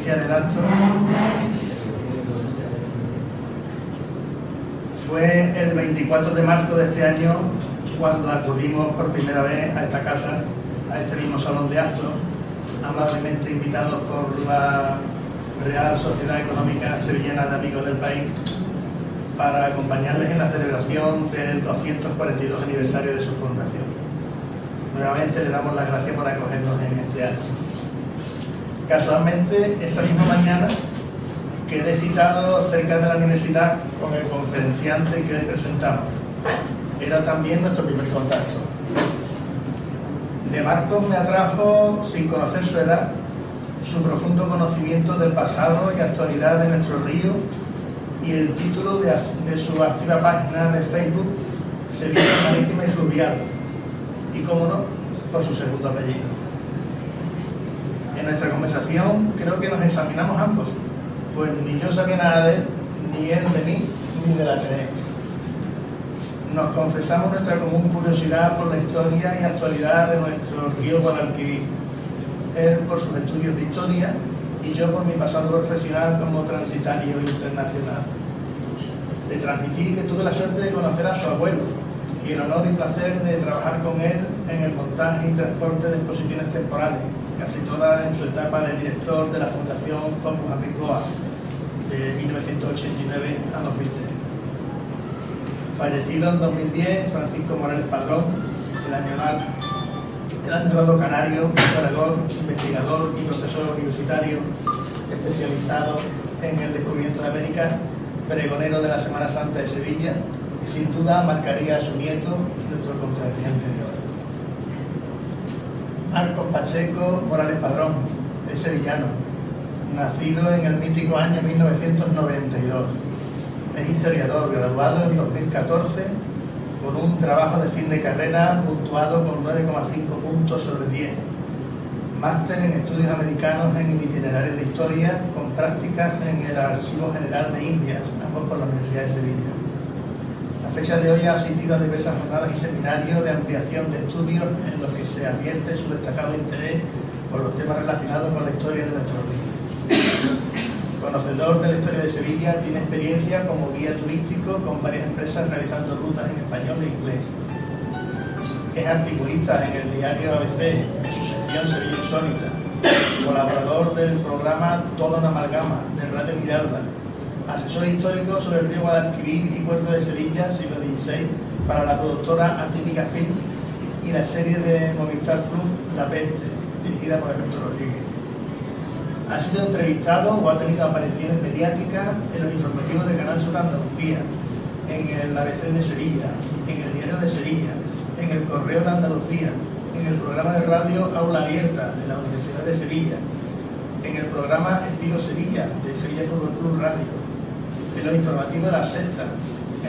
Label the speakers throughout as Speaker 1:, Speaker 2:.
Speaker 1: iniciar el acto. Fue el 24 de marzo de este año cuando acudimos por primera vez a esta casa, a este mismo salón de actos, amablemente invitados por la Real Sociedad Económica Sevillana de Amigos del País, para acompañarles en la celebración del 242 aniversario de su fundación. Nuevamente le damos las gracias por acogernos en este acto. Casualmente, esa misma mañana quedé citado cerca de la universidad con el conferenciante que hoy presentamos. Era también nuestro primer contacto. De Marcos me atrajo, sin conocer su edad, su profundo conocimiento del pasado y actualidad de nuestro río y el título de su activa página de Facebook, Sevilla Marítima y Fluvial, y cómo no, por su segundo apellido. En nuestra conversación creo que nos examinamos ambos, pues ni yo sabía nada de él, ni él de mí, ni del Ateneo. Nos confesamos nuestra común curiosidad por la historia y actualidad de nuestro río Guadalquivir, él por sus estudios de historia y yo por mi pasado profesional como transitario internacional. Le transmití que tuve la suerte de conocer a su abuelo y el honor y placer de trabajar con él en el montaje y transporte de exposiciones temporales, casi todas en su etapa de director de la Fundación Focus Apicoa de 1989 a 2003. Fallecido en 2010, Francisco Morales Padrón, el añorado canario, historiador, investigador y profesor universitario especializado en el descubrimiento de América, pregonero de la Semana Santa de Sevilla, y sin duda marcaría a su nieto, nuestro conferenciante de hoy. Marcos Pacheco Morales Padrón es sevillano, nacido en el mítico año 1992. Es historiador, graduado en 2014 por un trabajo de fin de carrera puntuado con 9,5 puntos sobre 10. Máster en Estudios Americanos en el itinerario de Historia, con prácticas en el Archivo General de Indias, ambos por la Universidad de Sevilla. A fecha de hoy ha asistido a diversas jornadas y seminarios de ampliación de estudios en los que se advierte su destacado interés por los temas relacionados con la historia de nuestro río. Conocedor de la historia de Sevilla, tiene experiencia como guía turístico con varias empresas realizando rutas en español e inglés. Es articulista en el diario ABC, en su sección Sevilla Insólita, colaborador del programa Toda una Amalgama de Radio Giralda, asesor histórico sobre el río Guadalquivir y puerto de Sevilla, siglo XVI, para la productora Atípica Film y la serie de Movistar Plus La Peste, dirigida por Alberto Rodríguez. Ha sido entrevistado o ha tenido apariciones mediáticas en los informativos de Canal Sur Andalucía, en el ABC de Sevilla, en el Diario de Sevilla, en el Correo de Andalucía, en el programa de radio Aula Abierta de la Universidad de Sevilla, en el programa Estilo Sevilla de Sevilla Fútbol Club Radio, en los informativos de La Sexta,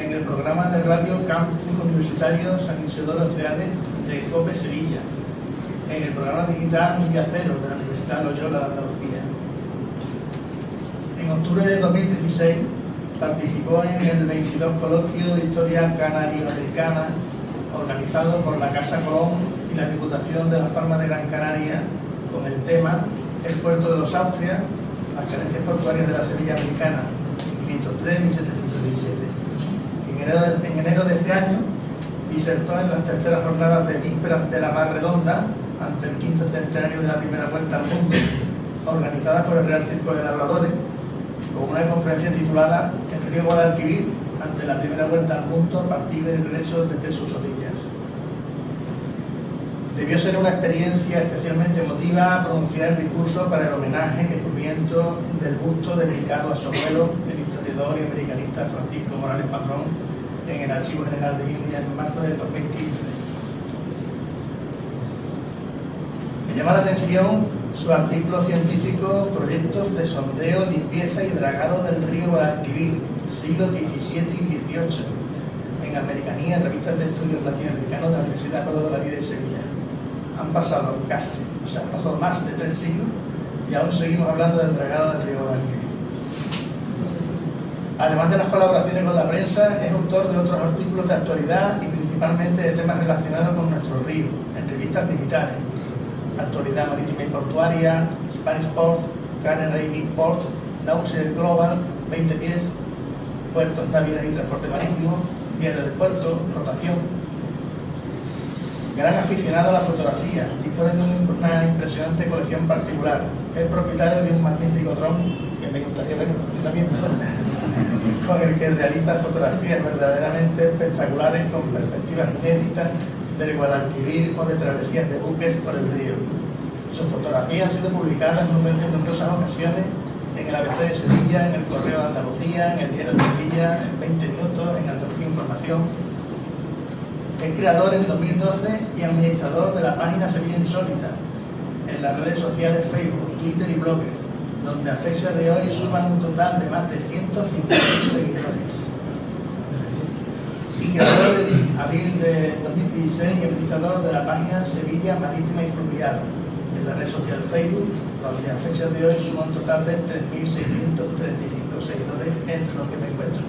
Speaker 1: en el programa de radio Campus Universitario San Isidoro Oceanes de COPE Sevilla, en el programa digital Villa Cero de la Universidad Loyola de Andalucía. En octubre de 2016 participó en el 22 Coloquio de Historia Canario-Americana organizado por la Casa Colón y la Diputación de Las Palmas de Gran Canaria con el tema El puerto de los Austrias, las carencias portuarias de la Sevilla Americana, 1503-1717. En enero de este año disertó en las terceras jornadas de vísperas de la Mar Redonda ante el quinto centenario de la primera vuelta al mundo, organizada por el Real Circo de Labradores, con una conferencia titulada El río Guadalquivir ante la primera vuelta al mundo, partida y regreso desde sus orillas. Debió ser una experiencia especialmente emotiva pronunciar el discurso para el homenaje y descubrimiento del busto dedicado a su abuelo, el historiador y americanista Francisco Morales Padrón, en el Archivo General de Indias en marzo de 2015. Me llama la atención su artículo científico Proyectos de sondeo, limpieza y dragado del río Guadalquivir, siglos XVII y XVIII, en Americanía, revistas de estudios latinoamericanos de la Universidad de la Vida de Sevilla. Han pasado han pasado más de 3 siglos y aún seguimos hablando del dragado del río Guadalquivir. Además de las colaboraciones con la prensa, es autor de otros artículos de actualidad y principalmente de temas relacionados con nuestro río, en revistas digitales, Actualidad Marítima y Portuaria, Spanish Port,
Speaker 2: Canary Ports, Lauscher Global, 20 pies, puertos, navieras y transporte marítimo, diario del puerto, rotación. Gran aficionado a la fotografía, dispone de una impresionante colección particular. Es propietario de un magnífico dron que me gustaría ver en funcionamiento, con el que realiza fotografías verdaderamente espectaculares con perspectivas inéditas del Guadalquivir o de travesías de buques por el río. Sus fotografías han sido publicadas en numerosas ocasiones en el ABC de Sevilla, en el Correo de Andalucía, en el Diario de Sevilla, en 20 Minutos, en Andalucía Información. Es creador en 2012 y administrador de la página Sevilla Insólita en las redes sociales Facebook, Twitter y Blogger, donde a fecha de hoy suman un total de más de 150.000 seguidores. Y creador en abril de 2016 y administrador de la página Sevilla Marítima y Fluvial en la red social Facebook, donde a fecha de hoy suma un total de 3.635 seguidores, entre los que me encuentro.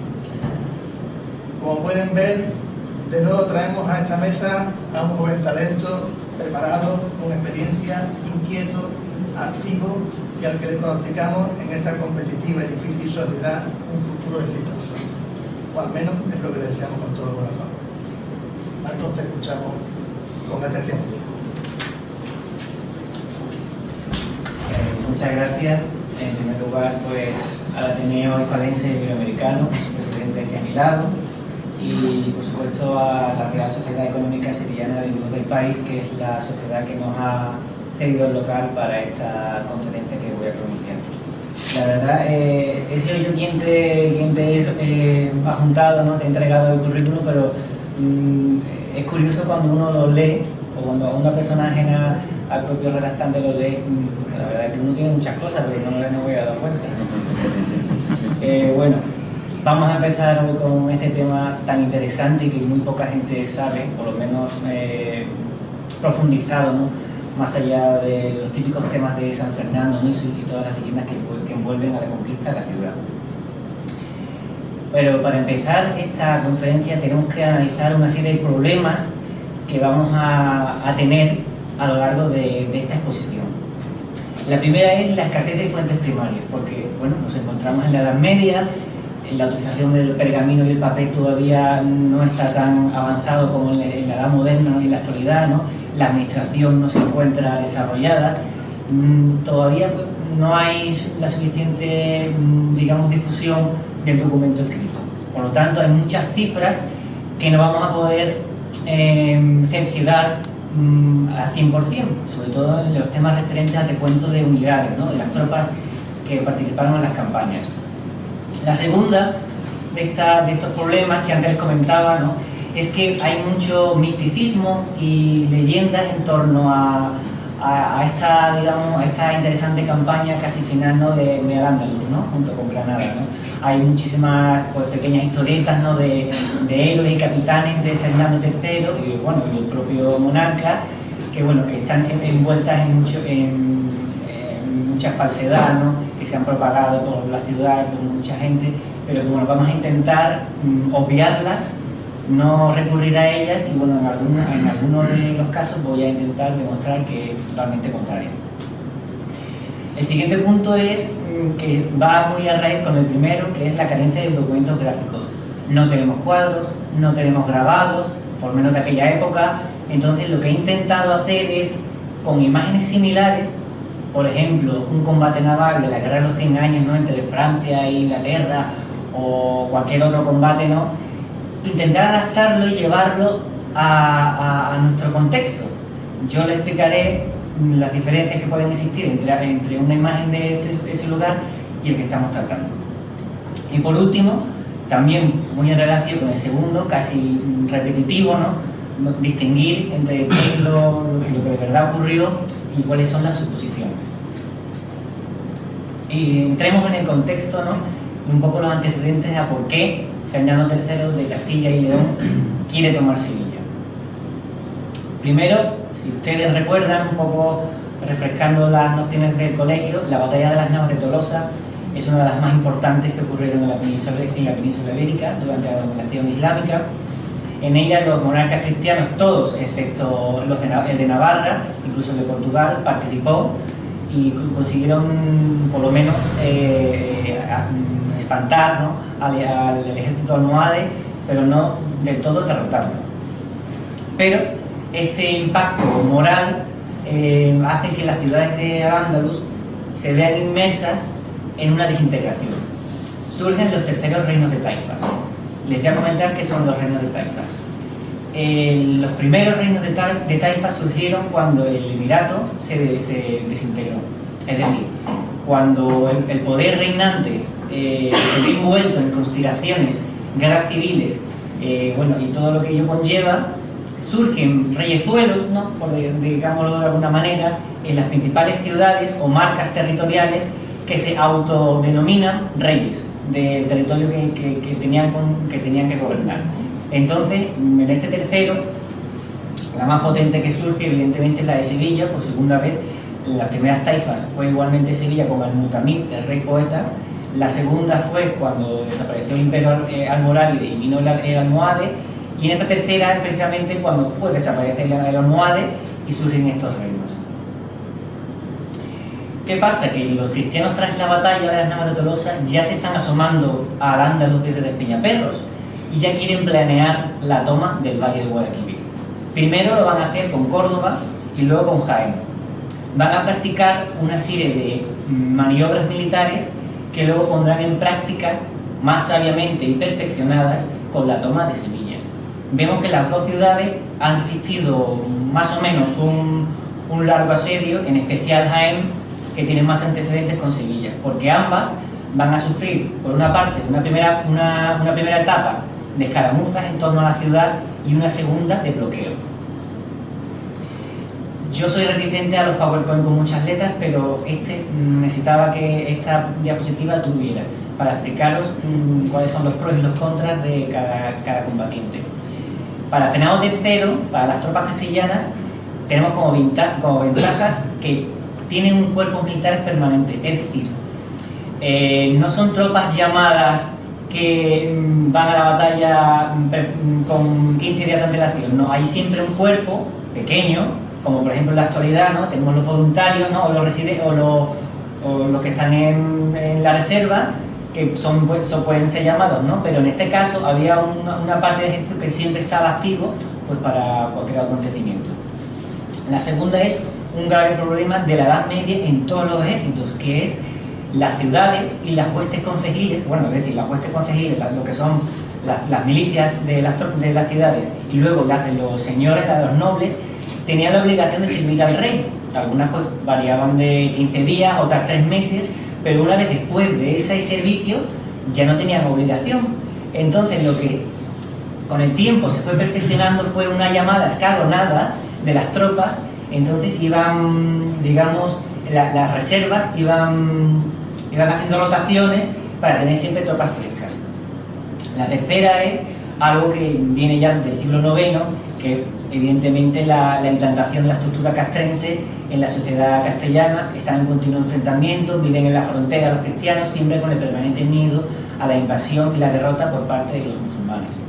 Speaker 2: Como pueden ver, de nuevo traemos a esta mesa a un joven talento, preparado, con experiencia, inquieto, activo y al que le pronosticamos en esta competitiva y difícil sociedad un futuro exitoso. O al menos es lo que le deseamos con todo corazón. Marcos, te escuchamos con atención.
Speaker 3: Muchas gracias. En primer lugar, pues al Ateneo Hispalense Iberoamericano, su presidente aquí a mi lado, y por supuesto a la Real Sociedad Económica Sevillana de Vinos del País, que es la sociedad que nos ha cedido el local para esta conferencia que voy a pronunciar. La verdad, he sido yo quien te ha juntado, ¿no? Te he entregado el currículum, pero es curioso cuando uno lo lee, o cuando una persona ajena al propio redactante lo lee, la verdad es que uno tiene muchas cosas, pero no me voy a dar cuenta. Bueno, vamos a empezar hoy con este tema tan interesante y que muy poca gente sabe, por lo menos profundizado, ¿no? Más allá de los típicos temas de San Fernando, ¿no? y todas las leyendas que envuelven a la conquista de la ciudad. Pero para empezar esta conferencia tenemos que analizar una serie de problemas que vamos a tener a lo largo de esta exposición. La primera es la escasez de fuentes primarias, porque bueno, nos encontramos en la Edad Media, la utilización del pergamino y el papel todavía no está tan avanzado como en la Edad Moderna, ¿no? Y en la actualidad, ¿no? La administración no se encuentra desarrollada, todavía pues, no hay la suficiente, digamos, difusión del documento escrito. Por lo tanto, hay muchas cifras que no vamos a poder cerciorar al 100%, sobre todo en los temas referentes al recuento de unidades, ¿no? De las tropas que participaron en las campañas. La segunda de estos problemas que antes comentaba, ¿no? Es que hay mucho misticismo y leyendas en torno a esta, digamos, a esta interesante campaña casi final, ¿no? de Al-Ándalus, ¿no? Junto con Granada, ¿no? Hay muchísimas pues, pequeñas historietas, ¿no? de héroes y capitanes de Fernando III y, bueno, y el propio monarca, que, bueno, que están siempre envueltas en muchas falsedades, ¿no? Que se han propagado por la ciudad y por mucha gente, pero que, bueno, vamos a intentar obviarlas, no recurrir a ellas y, bueno, en algunos de los casos voy a intentar demostrar que es totalmente contrario. El siguiente punto es que va muy a raíz con el primero, que es la carencia de documentos gráficos. No tenemos cuadros, no tenemos grabados, por lo menos de aquella época. Entonces lo que he intentado hacer es, con imágenes similares, por ejemplo, un combate naval de la Guerra de los 100 años, ¿no? Entre Francia e Inglaterra, o cualquier otro combate, ¿no? Intentar adaptarlo y llevarlo a nuestro contexto. Yo le explicaré las diferencias que pueden existir entre una imagen de ese lugar y el que estamos tratando. Y por último, también muy en relación con el segundo, casi repetitivo, ¿no? Distinguir entre qué es lo que de verdad ocurrió y cuáles son las suposiciones. Y entremos en el contexto, ¿no? Un poco los antecedentes a por qué Fernando III de Castilla y León quiere tomar Sevilla. Primero, si ustedes recuerdan, un poco refrescando las nociones del colegio, la batalla de las Navas de Tolosa es una de las más importantes que ocurrieron en la península ibérica durante la dominación islámica. En ella los monarcas cristianos, todos excepto el de Navarra, incluso el de Portugal, participó, y consiguieron por lo menos espantar, ¿no?, al ejército almohade, pero no del todo derrotarlo. Pero este impacto moral hace que las ciudades de Al-Ándalus se vean inmersas en una desintegración. Surgen los terceros reinos de taifas. Les voy a comentar qué son los reinos de taifas. Los primeros reinos de taifas surgieron cuando el emirato se desintegró. Es decir, cuando el poder reinante se ve envuelto en conspiraciones, guerras civiles, bueno, y todo lo que ello conlleva, surgen reyezuelos, ¿no?, por digámoslo de alguna manera, en las principales ciudades o marcas territoriales que se autodenominan reyes del territorio que tenían que gobernar. Entonces, en este tercero, la más potente que surge, evidentemente, es la de Sevilla, por segunda vez. Las primeras taifas fue igualmente Sevilla con Al-Mutamid, el rey poeta. La segunda fue cuando desapareció el imperio almorávide y vino el almohade. Y en esta tercera es precisamente cuando pues, desaparece el almohade y surgen estos reinos. ¿Qué pasa? Que los cristianos, tras la batalla de las Navas de Tolosa, ya se están asomando a Al-Ándalus desde Despeñaperros y ya quieren planear la toma del Valle de Guadalquivir. Primero lo van a hacer con Córdoba y luego con Jaén. Van a practicar una serie de maniobras militares que luego pondrán en práctica más sabiamente y perfeccionadas con la toma de Sevilla. Vemos que las dos ciudades han resistido más o menos un largo asedio, en especial Jaén, que tiene más antecedentes con Sevilla, porque ambas van a sufrir, por una parte, una primera etapa de escaramuzas en torno a la ciudad y una segunda de bloqueo. Yo soy reticente a los PowerPoint con muchas letras, pero necesitaba que esta diapositiva tuviera para explicaros cuáles son los pros y los contras de cada combatiente. Para Fernando III, para las tropas castellanas, tenemos como ventajas que tienen un cuerpo militar permanente, es decir, no son tropas llamadas que van a la batalla con 15 días de antelación, no, hay siempre un cuerpo pequeño, como por ejemplo en la actualidad, ¿no?, tenemos los voluntarios, ¿no?, o los residentes, o los que están en la reserva, que pueden ser llamados, ¿no?, pero en este caso había una parte del ejército que siempre estaba activo pues, para cualquier acontecimiento. La segunda es un grave problema de la Edad Media en todos los ejércitos, que es las ciudades y las huestes concejiles, bueno, es decir, las huestes concejiles, lo que son las milicias de las ciudades y luego las de los señores, las de los nobles, tenían la obligación de servir al rey. Algunas pues, variaban de 15 días, otras 3 meses, pero una vez después de ese servicio ya no tenían obligación. Entonces lo que con el tiempo se fue perfeccionando fue una llamada escalonada de las tropas. Entonces iban, digamos, las reservas iban haciendo rotaciones para tener siempre tropas frescas. La tercera es algo que viene ya desde el siglo IX, que evidentemente la implantación de la estructura castrense en la sociedad castellana. Están en continuo enfrentamiento, viven en la frontera los cristianos, siempre con el permanente miedo a la invasión y la derrota por parte de los musulmanes.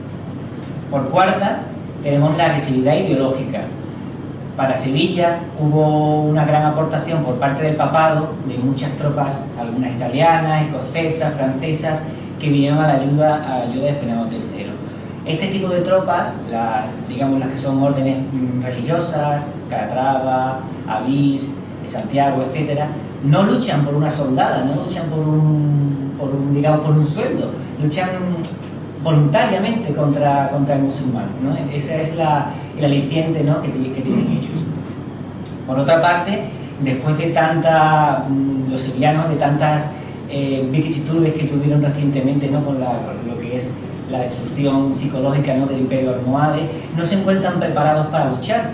Speaker 3: Por cuarta, tenemos la agresividad ideológica. Para Sevilla hubo una gran aportación por parte del papado de muchas tropas, algunas italianas, escocesas, francesas, que vinieron a la ayuda de Fernando III. Este tipo de tropas, digamos las que son órdenes religiosas, Calatrava, Avís, Santiago, etc., no luchan por una soldada, no luchan por un sueldo, luchan voluntariamente contra el musulmán, ¿no? Esa es el aliciente, ¿no?, que tienen ellos. Por otra parte, después de los sevillanos, de tantas vicisitudes que tuvieron recientemente, ¿no?, con lo que es la destrucción psicológica, ¿no?, del imperio almohade, no se encuentran preparados para luchar.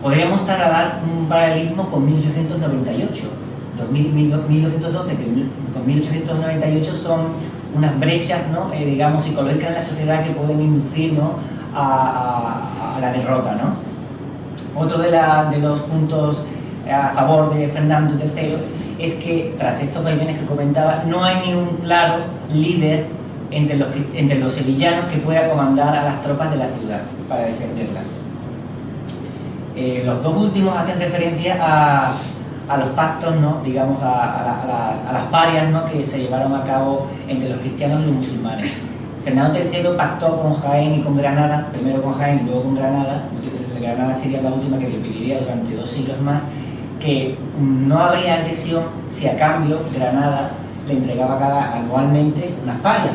Speaker 3: Podríamos trasladar un paralelismo con 1898. 1212 con 1898 son unas brechas, ¿no?, digamos, psicológicas en la sociedad que pueden inducir, ¿no?, a la derrota, ¿no? Otro de los puntos a favor de Fernando III es que tras estos vaivenes que comentaba no hay ni un claro líder entre los sevillanos que pueda comandar a las tropas de la ciudad para defenderla. Los dos últimos hacen referencia a los pactos, ¿no? Digamos, a las parias, ¿no? Que se llevaron a cabo entre los cristianos y los musulmanes. Fernando III pactó con Jaén y con Granada, primero con Jaén y luego con Granada. Granada sería la última que le pediría durante 2 siglos más, que no habría agresión si a cambio Granada le entregaba anualmente unas parias,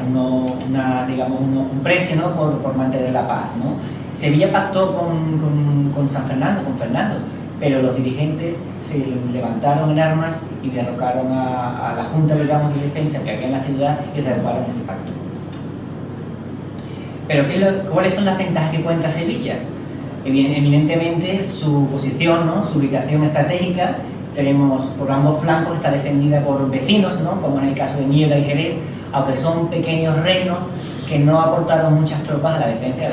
Speaker 3: digamos, un precio, ¿no? por mantener la paz, ¿no? Sevilla pactó con San Fernando, con Fernando, pero los dirigentes se levantaron en armas y derrocaron a la Junta, digamos, de defensa que había en la ciudad y derrocaron ese pacto. Pero ¿cuáles son las ventajas que cuenta Sevilla? Evidentemente su posición, ¿no? Su ubicación estratégica. Tenemos por ambos flancos, está defendida por vecinos, ¿no? Como en el caso de Niebla y Jerez, aunque son pequeños reinos que no aportaron muchas tropas a la defensa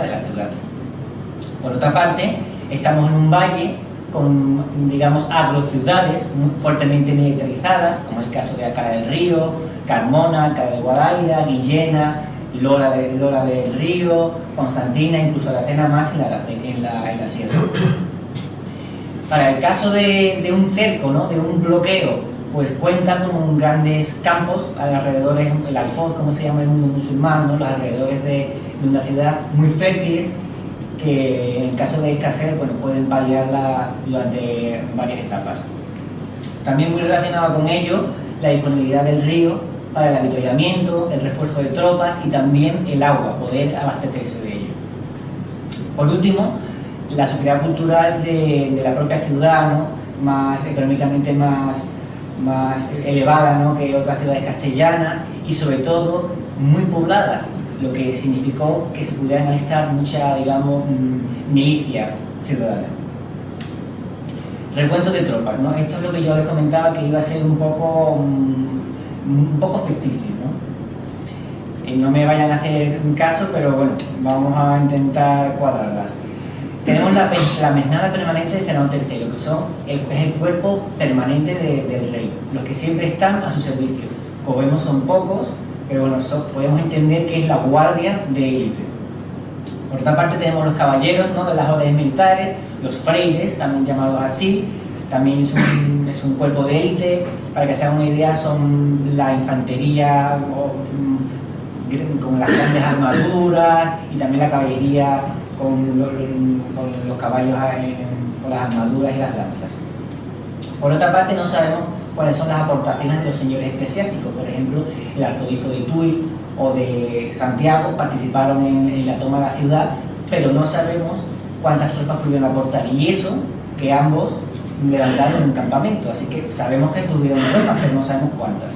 Speaker 3: de la ciudad. Por otra parte, estamos en un valle con, digamos, agrociudades fuertemente militarizadas, como el caso de Alcalá del Río, Carmona, Alcalá de Guadaira, Guillena, Lora del Río, Constantina, incluso Aracena más en la sierra. Para el caso de un cerco, ¿no? De un bloqueo, pues cuenta con grandes campos alrededores, el Alfoz, como se llama el mundo musulmán, ¿no? Los alrededores de una ciudad muy fértiles que en caso de escasez, bueno, pueden paliarla durante varias etapas. También muy relacionado con ello, la disponibilidad del río para el avituallamiento, el refuerzo de tropas y también el agua, poder abastecerse de ello. Por último, la superioridad cultural de la propia ciudad, ¿no? Más económicamente más elevada, ¿no? Que otras ciudades castellanas y sobre todo muy poblada, lo que significó que se pudieran alistar mucha, digamos, milicia ciudadana. Recuento de tropas, ¿no? Esto es lo que yo les comentaba que iba a ser un poco ficticio, ¿no? No me vayan a hacer caso, pero bueno, vamos a intentar cuadrarlas. Tenemos la mesnada permanente de Fernando III, que es el cuerpo permanente del rey, los que siempre están a su servicio. Como vemos son pocos, pero bueno, podemos entender que es la guardia de élite. Por otra parte tenemos los caballeros, ¿no? De las órdenes militares, los frailes, también llamados así, también es un cuerpo de élite. Para que se hagan una idea, son la infantería con las grandes armaduras y también la caballería con los caballos con las armaduras y las lanzas. Por otra parte, no sabemos cuáles son las aportaciones de los señores eclesiásticos. Por ejemplo, el arzobispo de Tui o de Santiago participaron en la toma de la ciudad, pero no sabemos cuántas tropas pudieron aportar, y eso que ambos levantaron un campamento, así que sabemos que tuvieron tropas, pero no sabemos cuántas.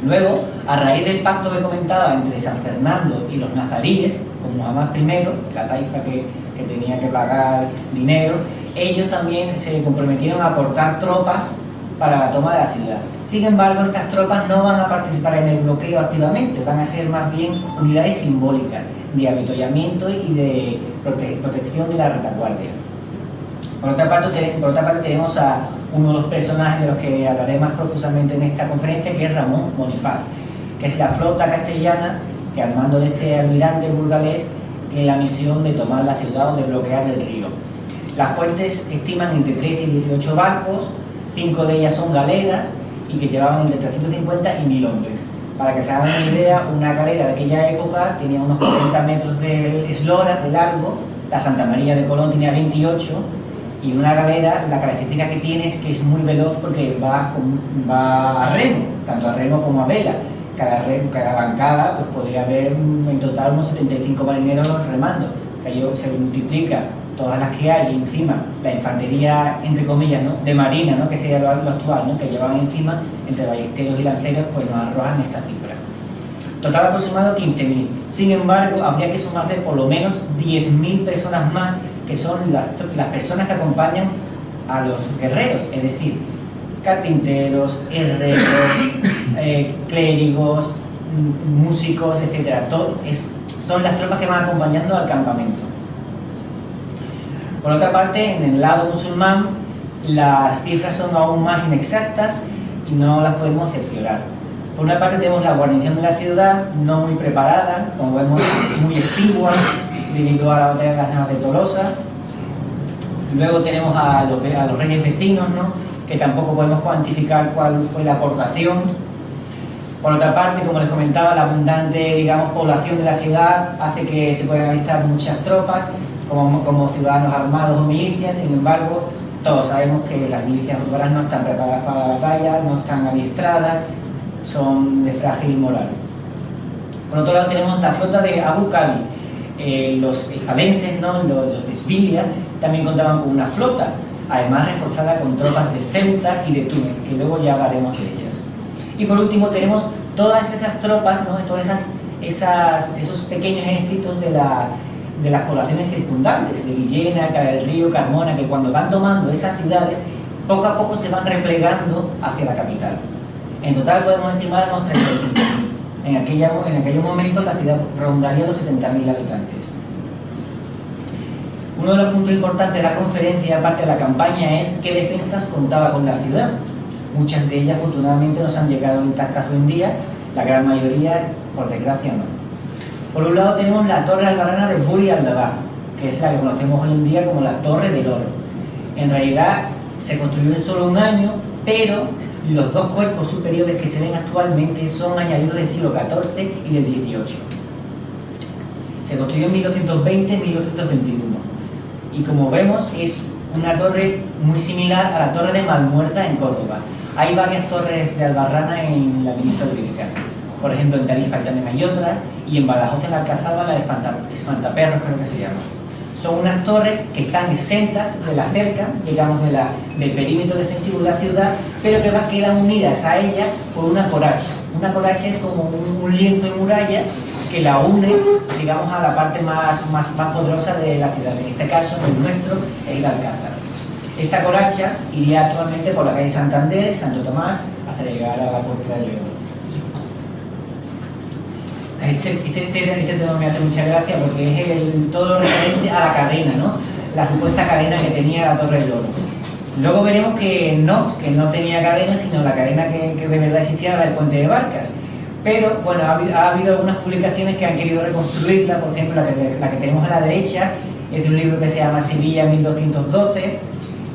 Speaker 3: Luego, a raíz del pacto que comentaba entre San Fernando y los nazaríes, con Muhammad I, la taifa que tenía que pagar dinero, ellos también se comprometieron a aportar tropas para la toma de la ciudad. Sin embargo, estas tropas no van a participar en el bloqueo activamente, van a ser más bien unidades simbólicas de avituallamiento y de protección de la retaguardia. Por otra parte tenemos a uno de los personajes de los que hablaré más profusamente en esta conferencia, que es Ramón Bonifaz, que es la flota castellana que al mando de este almirante burgalés tiene la misión de tomar la ciudad o de bloquear el río. Las fuentes estiman entre 13 y 18 barcos, 5 de ellas son galeras y que llevaban entre 350 y 1000 hombres. Para que se hagan una idea, una galera de aquella época tenía unos 40 metros de eslora de largo, la Santa María de Colón tenía 28, y una galera, la característica que tiene es que es muy veloz porque va a remo, tanto a remo como a vela. Cada bancada pues podría haber en total unos 75 marineros remando. O sea, se multiplica todas las que hay, y encima la infantería, entre comillas, ¿no? De marina, ¿no? Que sería lo actual, ¿no? Que llevan encima, entre ballesteros y lanceros, pues nos arrojan esta cifra. Total aproximado 15.000. Sin embargo, habría que sumarle por lo menos 10.000 personas más, que son las personas que acompañan a los guerreros, es decir, carpinteros, herreros, clérigos, músicos, etc. Son las tropas que van acompañando al campamento. Por otra parte, en el lado musulmán, las cifras son aún más inexactas y no las podemos cerciorar. Por una parte tenemos la guarnición de la ciudad, no muy preparada, como vemos muy exigua, debido a la batalla de las Navas de Tolosa. Luego tenemos a los reyes vecinos, ¿no?, que tampoco podemos cuantificar cuál fue la aportación. Por otra parte, como les comentaba, la abundante, digamos, población de la ciudad hace que se puedan alistar muchas tropas como ciudadanos armados o milicias. Sin embargo, todos sabemos que las milicias urbanas no están preparadas para la batalla, no están adiestradas, son de frágil moral. Por otro lado tenemos la flota de Abu Qabi. Los hispalenses, ¿no?, los de Isbilia, también contaban con una flota, además reforzada con tropas de Ceuta y de Túnez, que luego ya hablaremos de ellas. Y por último tenemos todas esas tropas, ¿no?, todos esos pequeños ejércitos de las poblaciones circundantes, de Villena, Cara del Río, Carmona, que cuando van tomando esas ciudades, poco a poco se van replegando hacia la capital. En total podemos estimar unos 35.000. En aquellos momentos la ciudad rondaría los 70.000 habitantes. Uno de los puntos importantes de la conferencia, aparte de la campaña, es qué defensas contaba con la ciudad. Muchas de ellas, afortunadamente, nos han llegado intactas hoy en día, la gran mayoría, por desgracia, no. Por un lado tenemos la torre albarrana de Buri al-Dabah, que es la que conocemos hoy en día como la Torre del Oro. En realidad se construyó en solo un año, pero los dos cuerpos superiores que se ven actualmente son añadidos del siglo XIV y del XVIII. Se construyó en 1220-1221 y, como vemos, es una torre muy similar a la Torre de Malmuerta en Córdoba. Hay varias torres de albarrana en la península ibérica. Por ejemplo, en Tarifa también hay otra, y en Badajoz, en la Alcazaba, la de Espantaperros, creo que se llama. Son unas torres que están exentas de la cerca, digamos, del perímetro defensivo de la ciudad, pero que quedan unidas a ella por una coracha. Una coracha es como un lienzo de muralla que la une, digamos, a la parte más poderosa de la ciudad. En este caso, el nuestro es el Alcázar. Esta coracha iría actualmente por la calle Santander, Santo Tomás, hasta llegar a la Puerta del León. Este tema me hace mucha gracia porque es todo lo referente a la cadena, ¿no?, la supuesta cadena que tenía la Torre del Oro. Luego veremos que no tenía cadena, sino la cadena que de verdad existía era el puente de Barcas. Pero bueno, ha habido algunas publicaciones que han querido reconstruirla. Por ejemplo, la que tenemos a la derecha es de un libro que se llama Sevilla 1212.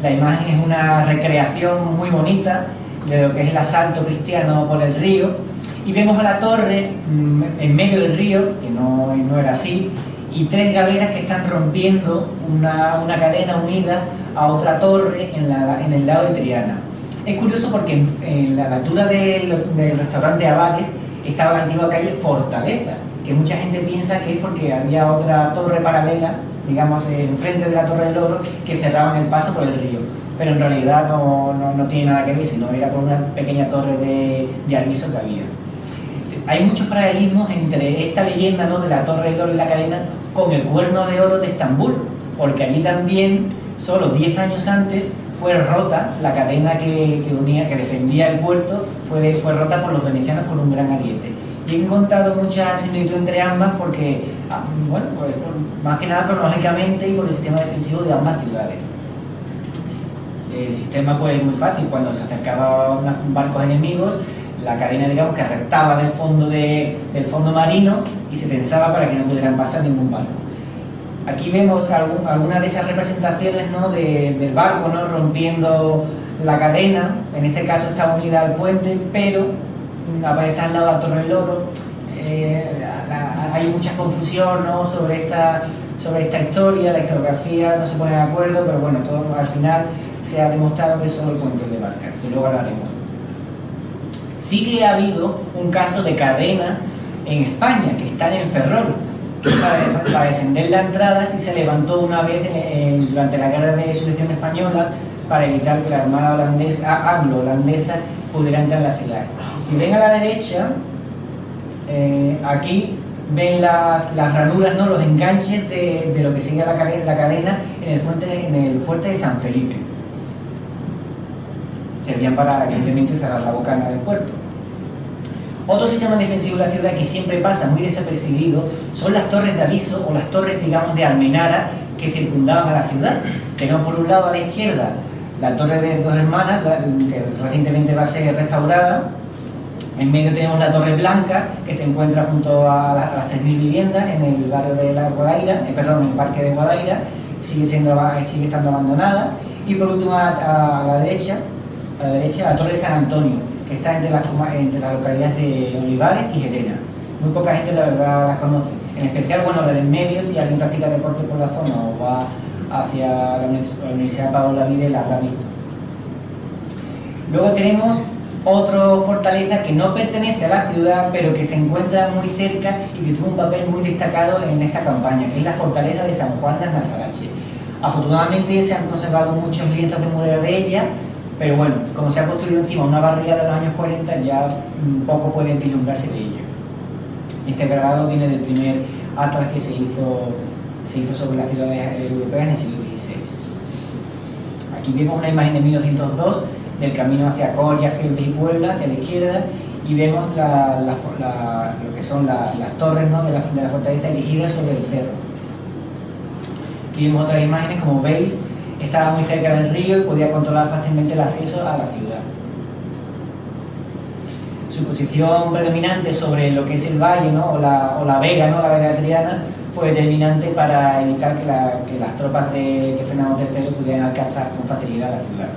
Speaker 3: La imagen es una recreación muy bonita de lo que es el asalto cristiano por el río. Y vemos a la torre en medio del río, que no era así, y tres galeras que están rompiendo una cadena unida a otra torre en el lado de Triana. Es curioso porque en la altura del restaurante Abades estaba la antigua calle Fortaleza, que mucha gente piensa que es porque había otra torre paralela, digamos, enfrente de la Torre del Oro, que cerraban el paso por el río. Pero en realidad no tiene nada que ver, sino era por una pequeña torre de aviso que había. Hay muchos paralelismos entre esta leyenda, ¿no?, de la Torre del Oro y la cadena con el Cuerno de Oro de Estambul, porque allí también, solo 10 años antes, fue rota la cadena que defendía el puerto, fue rota por los venecianos con un gran ariete. Y he encontrado mucha similitud entre ambas porque, bueno, pues, más que nada cronológicamente y por el sistema defensivo de ambas ciudades. El sistema, pues, es muy fácil. Cuando se acercaban barcos enemigos, la cadena, digamos, que rectaba del fondo marino y se tensaba para que no pudieran pasar ningún barco. Aquí vemos algunas de esas representaciones, ¿no?, del barco, ¿no?, rompiendo la cadena. En este caso está unida al puente, pero aparece al lado de la Torre del Oro. Hay mucha confusión, ¿no?, sobre esta historia. La historiografía no se pone de acuerdo, pero bueno, todo al final se ha demostrado que es solo el puente de Barcas, que luego hablaremos. Sí que ha habido un caso de cadena en España, que está en Ferrol. Para defender la entrada, sí se levantó una vez durante la Guerra de Sucesión Española para evitar que la Armada anglo-holandesa pudiera entrar en la ciudad. Si ven a la derecha, aquí ven las ranuras, ¿no?, los enganches de lo que sigue la cadena en el fuerte de San Felipe. Servían para, evidentemente, cerrar la bocana del puerto. Otro sistema defensivo de la ciudad que siempre pasa muy desapercibido son las torres de aviso o las torres, digamos, de almenara que circundaban a la ciudad. Tenemos por un lado a la izquierda la Torre de Dos Hermanas, que recientemente va a ser restaurada. En medio tenemos la Torre Blanca, que se encuentra junto a las 3.000 viviendas en el barrio de la Guadaira, en el Parque de Guadaira. sigue estando abandonada. Y por último, a la derecha, la Torre de San Antonio, que está entre las localidades de Olivares y Gerena. Muy poca gente, la verdad, las conoce. En especial, bueno, la del medio, si alguien practica deporte por la zona o va hacia la Universidad Pablo Olavide, la habrá visto. Luego tenemos otra fortaleza que no pertenece a la ciudad, pero que se encuentra muy cerca y que tuvo un papel muy destacado en esta campaña, que es la fortaleza de San Juan de Alfarache. Afortunadamente se han conservado muchos lienzos de muralla de ella, pero bueno, como se ha construido encima una barriada en los años 40, ya poco puede vislumbrarse de ello. Este grabado viene del primer atlas que se hizo sobre las ciudades europeas en el siglo XVI. Aquí vemos una imagen de 1902 del camino hacia Coria, Gelbes y Puebla, hacia la izquierda, y vemos lo que son las torres, ¿no?, de la fortaleza erigidas sobre el cerro. Aquí vemos otras imágenes, como veis, estaba muy cerca del río y podía controlar fácilmente el acceso a la ciudad. Su posición predominante sobre lo que es el valle, ¿no?, o la vega, ¿no?, la vega de Triana, fue determinante para evitar que las tropas de Fernando III pudieran alcanzar con facilidad la ciudad.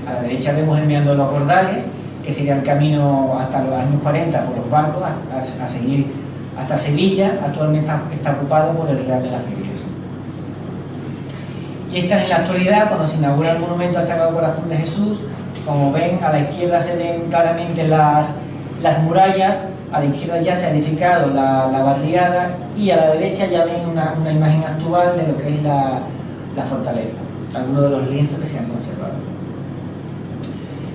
Speaker 3: A la derecha vemos el meandro de los Gordales, que sería el camino hasta los años 40 por los barcos a seguir hasta Sevilla. Actualmente está ocupado por el Real de las Ferias. Y esta es en la actualidad, cuando se inaugura el monumento al Sagrado Corazón de Jesús. Como ven, a la izquierda se ven claramente las murallas, a la izquierda ya se ha edificado la barriada, y a la derecha ya ven una imagen actual de lo que es la fortaleza, algunos de los lienzos que se han conservado.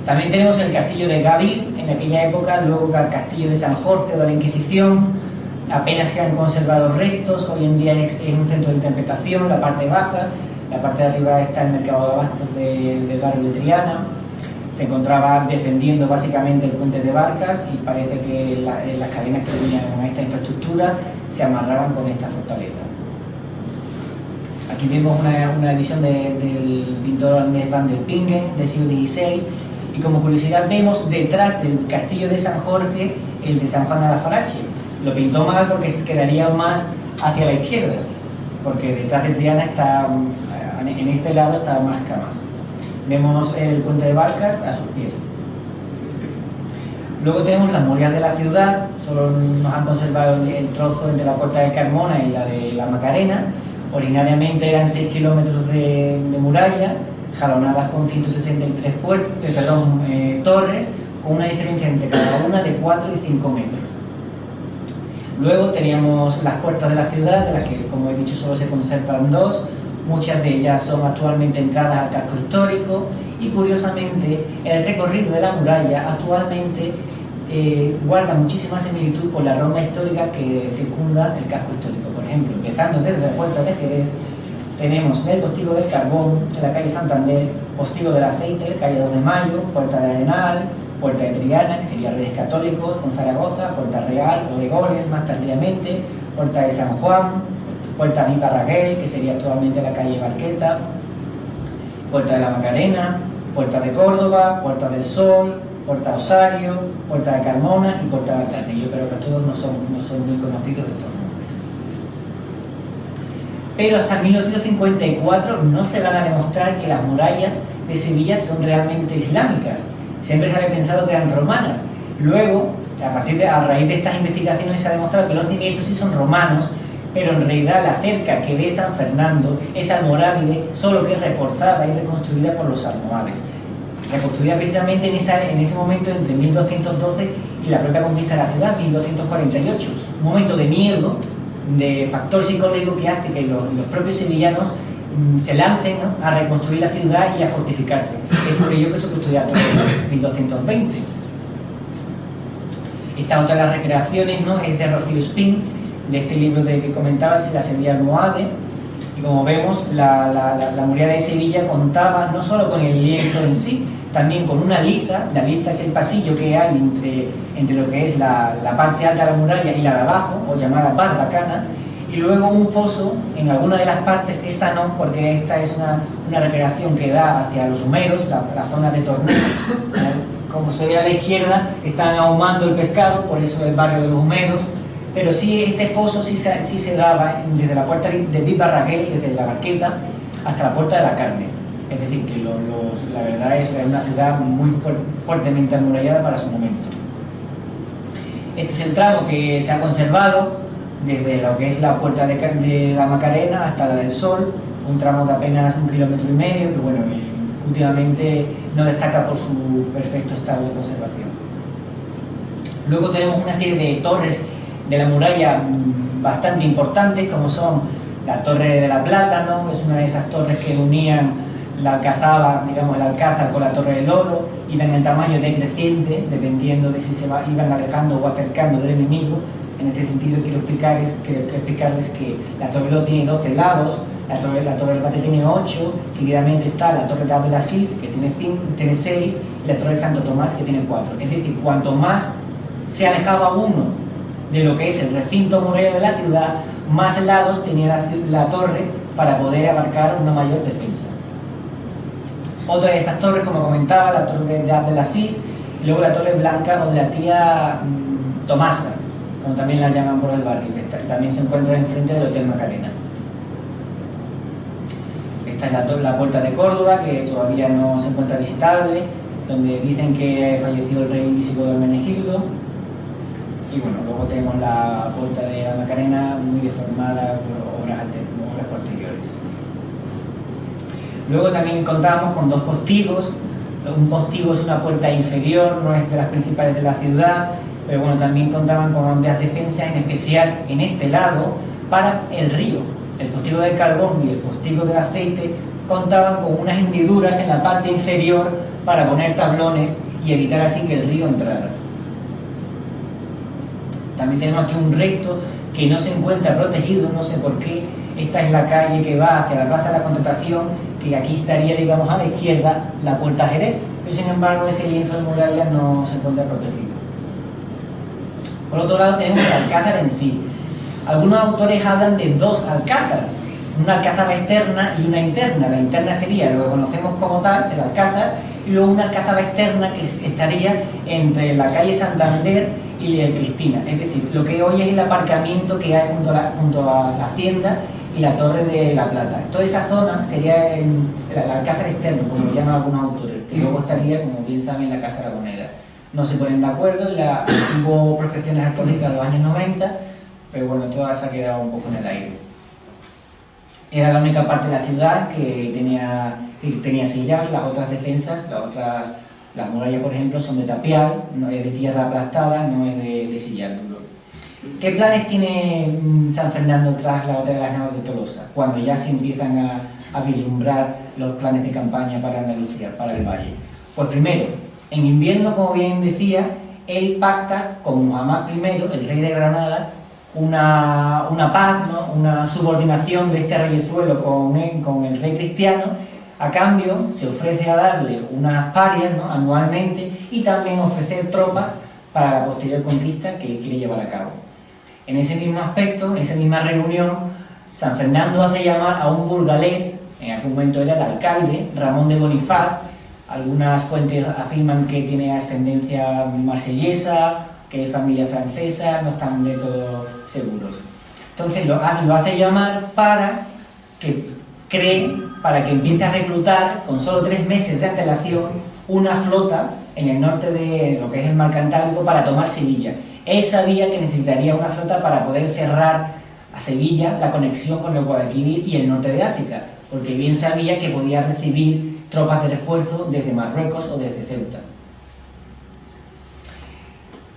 Speaker 3: También tenemos el castillo de Gavir, en aquella época, luego el castillo de San Jorge de la Inquisición. Apenas se han conservado restos, hoy en día es un centro de interpretación, la parte baja. La parte de arriba está el mercado de abastos del barrio de Triana. Se encontraba defendiendo básicamente el puente de Barcas, y parece que las cadenas que venían con esta infraestructura se amarraban con esta fortaleza. Aquí vemos una edición del pintor holandés Van der Pingen del siglo XVI, y como curiosidad vemos detrás del castillo de San Jorge el de San Juan de Alfarache. Lo pintó mal porque quedaría más hacia la izquierda, porque detrás de Triana está, en este lado está más camas. Vemos el puente de Barcas a sus pies. Luego tenemos las murallas de la ciudad. Solo nos han conservado el trozo entre la puerta de Carmona y la de la Macarena. Originariamente eran 6 kilómetros de muralla, jalonadas con 163 torres, con una diferencia entre cada una de 4 y 5 metros. Luego teníamos las puertas de la ciudad, de las que, como he dicho, solo se conservan 2. Muchas de ellas son actualmente entradas al casco histórico, y curiosamente el recorrido de la muralla actualmente guarda muchísima similitud con la ronda histórica que circunda el casco histórico. Por ejemplo, empezando desde la puerta de Jerez, tenemos el Postigo del Carbón, en la calle Santander, Postigo del Aceite, calle 2 de Mayo, Puerta de Arenal, Puerta de Triana, que sería Reyes Católicos, con Zaragoza, Puerta Real o de Goles más tardíamente, Puerta de San Juan, Puerta de Barraguel, que sería actualmente la calle Barqueta, Puerta de la Macarena, Puerta de Córdoba, Puerta del Sol, Puerta de Osario, Puerta de Carmona y Puerta de la Carne. Yo creo que todos no son muy conocidos de estos nombres. Pero hasta 1954 no se van a demostrar que las murallas de Sevilla son realmente islámicas. Siempre se había pensado que eran romanas. Luego, a raíz de estas investigaciones, se ha demostrado que los cimientos sí son romanos, pero en realidad la cerca que ve San Fernando es almorávide, solo que es reforzada y reconstruida por los almohades. Reconstruida precisamente en ese momento entre 1212 y la propia conquista de la ciudad, 1248. Un momento de miedo, de factor psicológico que hace que los propios sevillanos se lancen, ¿no?, a reconstruir la ciudad y a fortificarse. Es por ello que se construyó todo en 1220. Esta otra de las recreaciones, ¿no?, es de Rocío Espín, de este libro que comentaba, la Sevilla Almohade. Y como vemos, la muralla de Sevilla contaba no solo con el lienzo en sí, también con una liza. La liza es el pasillo que hay entre lo que es la parte alta de la muralla y la de abajo, o llamada barbacana, y luego un foso en alguna de las partes. Esta no, porque esta es una recreación que da hacia los humeros, la zona de Torneo. Como se ve a la izquierda, están ahumando el pescado, por eso el barrio de los humeros. pero sí este foso sí se daba desde la puerta de Vic-Barraquer, desde la Barqueta, hasta la Puerta de la Carne. Es decir, que la verdad es una ciudad muy fuertemente amurallada para su momento. Este es el tramo que se ha conservado desde lo que es la Puerta de la Macarena hasta la del Sol, un tramo de apenas 1,5 kilómetros, que bueno, últimamente no destaca por su perfecto estado de conservación. Luego tenemos una serie de torres de la muralla bastante importantes, como son la Torre de la Plata, ¿no? Es una de esas torres que unían la alcazaba, digamos el alcázar con la Torre del Oro, iban en tamaño decreciente, dependiendo de si iban alejando o acercando del enemigo. En este sentido quiero explicarles que la Torre del Oro tiene 12 lados, la Torre del Bate tiene 8, seguidamente está la Torre de Abdelaziz, que tiene 6, y la Torre de Santo Tomás, que tiene 4. Es decir, cuanto más se alejaba uno de lo que es el recinto murallado de la ciudad, más lados tenía la torre para poder abarcar una mayor defensa. Otra de esas torres, como comentaba, la Torre de Abdelaziz, y luego la Torre Blanca o de la tía Tomasa, como también la llaman por el barrio, que también se encuentra enfrente del Hotel Macarena. Esta es la Puerta de Córdoba, que todavía no se encuentra visitable, donde dicen que falleció el rey visigodo Hermenegildo. Y bueno, luego tenemos la Puerta de la Macarena muy deformada por obras posteriores. Luego también contamos con 2 postigos. Un postigo es una puerta inferior, no es de las principales de la ciudad, pero bueno, también contaban con amplias defensas, en especial en este lado, para el río. El postigo del carbón y el postigo del aceite contaban con unas hendiduras en la parte inferior para poner tablones y evitar así que el río entrara. También tenemos aquí un resto que no se encuentra protegido, no sé por qué. Esta es la calle que va hacia la Plaza de la Contratación, que aquí estaría, digamos, a la izquierda la Puerta Jerez, pero sin embargo ese lienzo de muralla no se encuentra protegido. Por otro lado tenemos el alcázar en sí. Algunos autores hablan de 2 alcázares, una alcázaba externa y una interna. La interna sería lo que conocemos como tal, el alcázar, y luego una alcázaba externa que estaría entre la calle Santander y el Cristina, es decir, lo que hoy es el aparcamiento que hay junto a la Hacienda y la Torre de la Plata. Toda esa zona sería el alcázar externo, como lo llaman algunos autores, que luego estaría, como bien saben, la Casa Aragonera. No se ponen de acuerdo, hubo prospecciones arqueológicas de los años 90, pero bueno, todo se ha quedado un poco en el aire. Era la única parte de la ciudad que tenía sillar. Las otras defensas, las murallas, por ejemplo, son de tapial, no es de tierra aplastada, no es de sillar duro. ¿Qué planes tiene San Fernando tras la batalla de las Navas de Tolosa, cuando ya se empiezan a vislumbrar los planes de campaña para Andalucía, para el Valle? Pues primero, en invierno, como bien decía, él pacta con Muhammad I, el rey de Granada, una paz, ¿no? Una subordinación de este reyezuelo con el rey cristiano. A cambio, se ofrece a darle unas parias, ¿no? Anualmente, y también ofrecer tropas para la posterior conquista que quiere llevar a cabo. En ese mismo aspecto, en esa misma reunión, San Fernando hace llamar a un burgalés, en aquel momento era el alcalde, Ramón de Bonifaz. Algunas fuentes afirman que tiene ascendencia marsellesa, que es familia francesa, no están de todo seguros. Entonces lo hace llamar para que empiece a reclutar, con solo 3 meses de antelación, una flota en el norte de lo que es el mar Cantábrico para tomar Sevilla. Él sabía que necesitaría una flota para poder cerrar a Sevilla la conexión con el Guadalquivir y el norte de África, porque bien sabía que podía recibir tropas de refuerzo desde Marruecos o desde Ceuta.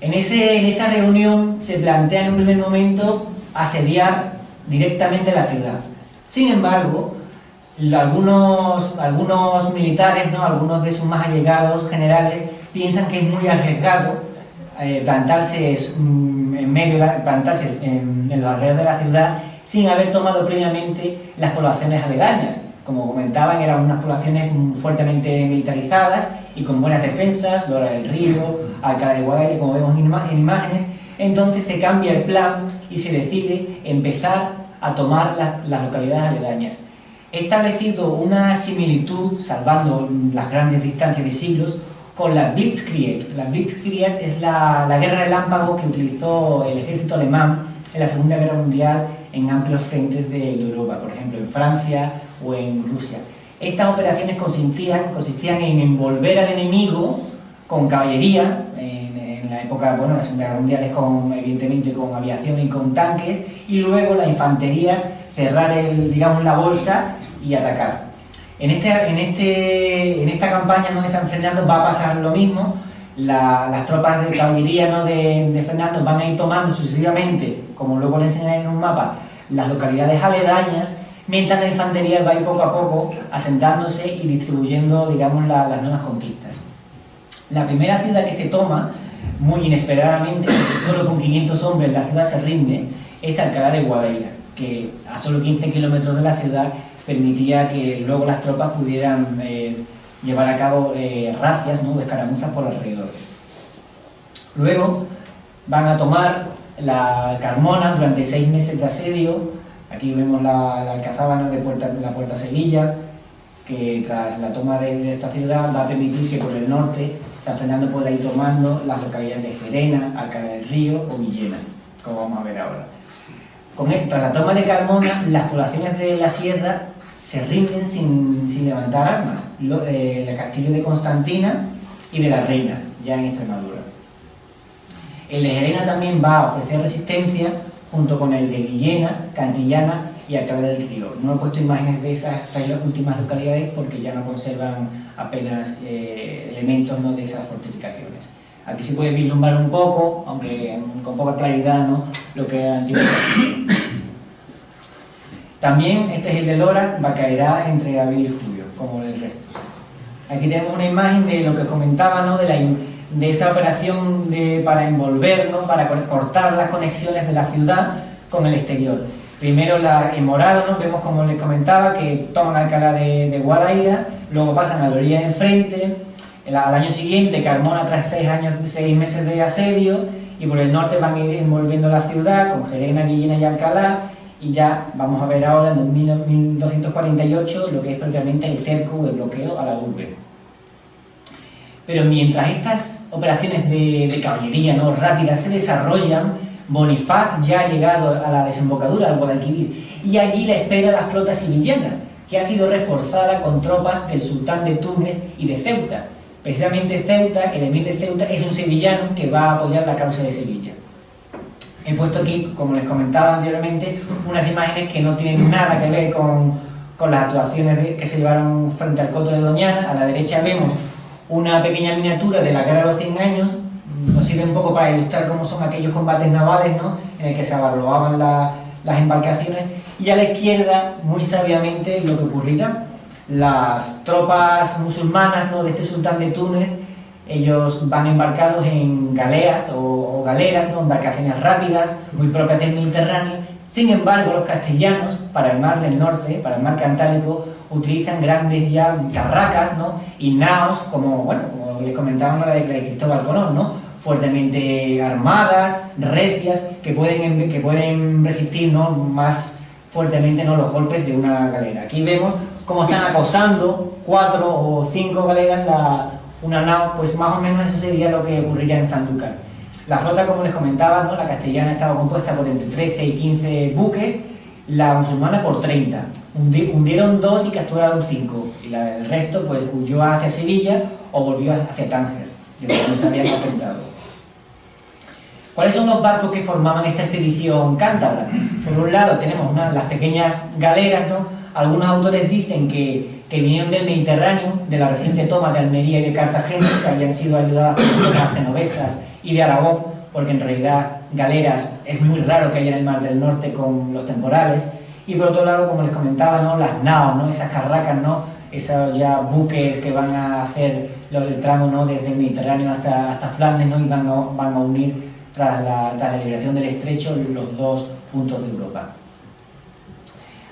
Speaker 3: En esa reunión se plantea en un primer momento asediar directamente la ciudad. Sin embargo, algunos militares, ¿no? Algunos de sus más allegados generales piensan que es muy arriesgado plantarse en los alrededores de la ciudad sin haber tomado previamente las poblaciones aledañas. Como comentaban, eran unas poblaciones fuertemente militarizadas y con buenas defensas, Lora del Río, Alcalá de Guadaire, como vemos en imágenes. Entonces se cambia el plan y se decide empezar a tomar las localidades aledañas. He establecido una similitud, salvando las grandes distancias de siglos, con la Blitzkrieg. La Blitzkrieg es la guerra relámpago que utilizó el ejército alemán en la Segunda Guerra Mundial en amplios frentes de Europa, por ejemplo en Francia o en Rusia. Estas operaciones consistían en envolver al enemigo con caballería, en la época, bueno, la Segunda Guerra Mundial es evidentemente con aviación y con tanques, y luego la infantería cerrar digamos, la bolsa y atacar. En esta campaña, ¿no?, de San Fernando va a pasar lo mismo. Las tropas de caballería, ¿no?, de Fernando van a ir tomando sucesivamente, como luego le enseñaré en un mapa, las localidades aledañas, mientras la infantería va a ir poco a poco asentándose y distribuyendo, digamos, las nuevas conquistas. La primera ciudad que se toma, muy inesperadamente, solo con 500 hombres la ciudad se rinde, es Alcalá de Guadaira, que a solo 15 kilómetros de la ciudad permitía que luego las tropas pudieran llevar a cabo razias, ¿no?, o escaramuzas por alrededor. Luego van a tomar la Carmona durante 6 meses de asedio. Aquí vemos la alcazaba, ¿no?, de la Puerta Sevilla, que tras la toma de esta ciudad va a permitir que por el norte San Fernando pueda ir tomando las localidades de Gerena, Alcalá del Río o Villena, como vamos a ver ahora. Tras la toma de Carmona, las poblaciones de la sierra se rinden sin levantar armas. El castillo de Constantina y de la Reina, ya en Extremadura. El de Gerena también va a ofrecer resistencia junto con el de Villena, Cantillana y Alcalá del Río. No he puesto imágenes de estas últimas localidades porque ya no conservan apenas elementos, ¿no?, de esas fortificaciones. Aquí se puede vislumbrar un poco, aunque con poca claridad, ¿no?, lo que era antiguamente. También este es el de Lora, caerá entre abril y julio, como el resto. Aquí tenemos una imagen de lo que comentaba, ¿no?, de esa operación para envolver, ¿no?, para cortar las conexiones de la ciudad con el exterior. Primero en morado, ¿no?, vemos, como les comentaba, que toman Alcalá de Guadaira, luego pasan a la orilla de enfrente. Al año siguiente, Carmona, tras 6 meses de asedio, y por el norte van a ir envolviendo la ciudad con Gerena, Villena y Alcalá, y ya vamos a ver ahora en 1248 lo que es propiamente el cerco o el bloqueo a la urbe. Pero mientras estas operaciones de caballería, ¿no?, rápidas se desarrollan, Bonifaz ya ha llegado a la desembocadura del Guadalquivir, y allí le espera la flota sevillana, que ha sido reforzada con tropas del sultán de Túnez y de Ceuta. Precisamente Ceuta, el emir de Ceuta, es un sevillano que va a apoyar la causa de Sevilla. He puesto aquí, como les comentaba anteriormente, unas imágenes que no tienen nada que ver con las actuaciones que se llevaron frente al coto de Doñana. A la derecha vemos una pequeña miniatura de la Guerra de los 100 años, nos sirve un poco para ilustrar cómo son aquellos combates navales, ¿no?, en el que se avaloaban las embarcaciones, y a la izquierda, muy sabiamente, lo que ocurrirá. Las tropas musulmanas, ¿no?, de este sultán de Túnez, ellos van embarcados en galeas o galeras, ¿no?, embarcaciones rápidas, muy propias del Mediterráneo. Sin embargo, los castellanos, para el mar del norte, para el mar Cantábrico, utilizan grandes ya carracas, ¿no?, y naos, como les comentaba la de Cristóbal Colón, ¿no?, fuertemente armadas, recias, que pueden resistir, ¿no?, más fuertemente, ¿no?, los golpes de una galera. Aquí vemos cómo están acosando 4 o 5 galeras una nao, pues más o menos eso sería lo que ocurriría en Sanlúcar. La flota, como les comentaba, ¿no?, la castellana estaba compuesta por entre 13 y 15 buques, la musulmana por 30. Hundieron 2 y capturaron 5, y el resto pues huyó hacia Sevilla o volvió hacia Tánger, de donde se habían arrestado. ¿Cuáles son los barcos que formaban esta expedición cántabra? Por un lado tenemos las pequeñas galeras, ¿no? Algunos autores dicen que vinieron del Mediterráneo, de la reciente toma de Almería y de Cartagena, que habían sido ayudadas por las genovesas y de Aragón, porque en realidad galeras es muy raro que haya en el Mar del Norte con los temporales. Y por otro lado, como les comentaba, ¿no?, las naos, ¿no?, esas carracas, ¿no?, esos ya buques que van a hacer el tramo, ¿no?, desde el Mediterráneo hasta Flandes, ¿no?, y van a unir tras la liberación del estrecho los dos puntos de Europa.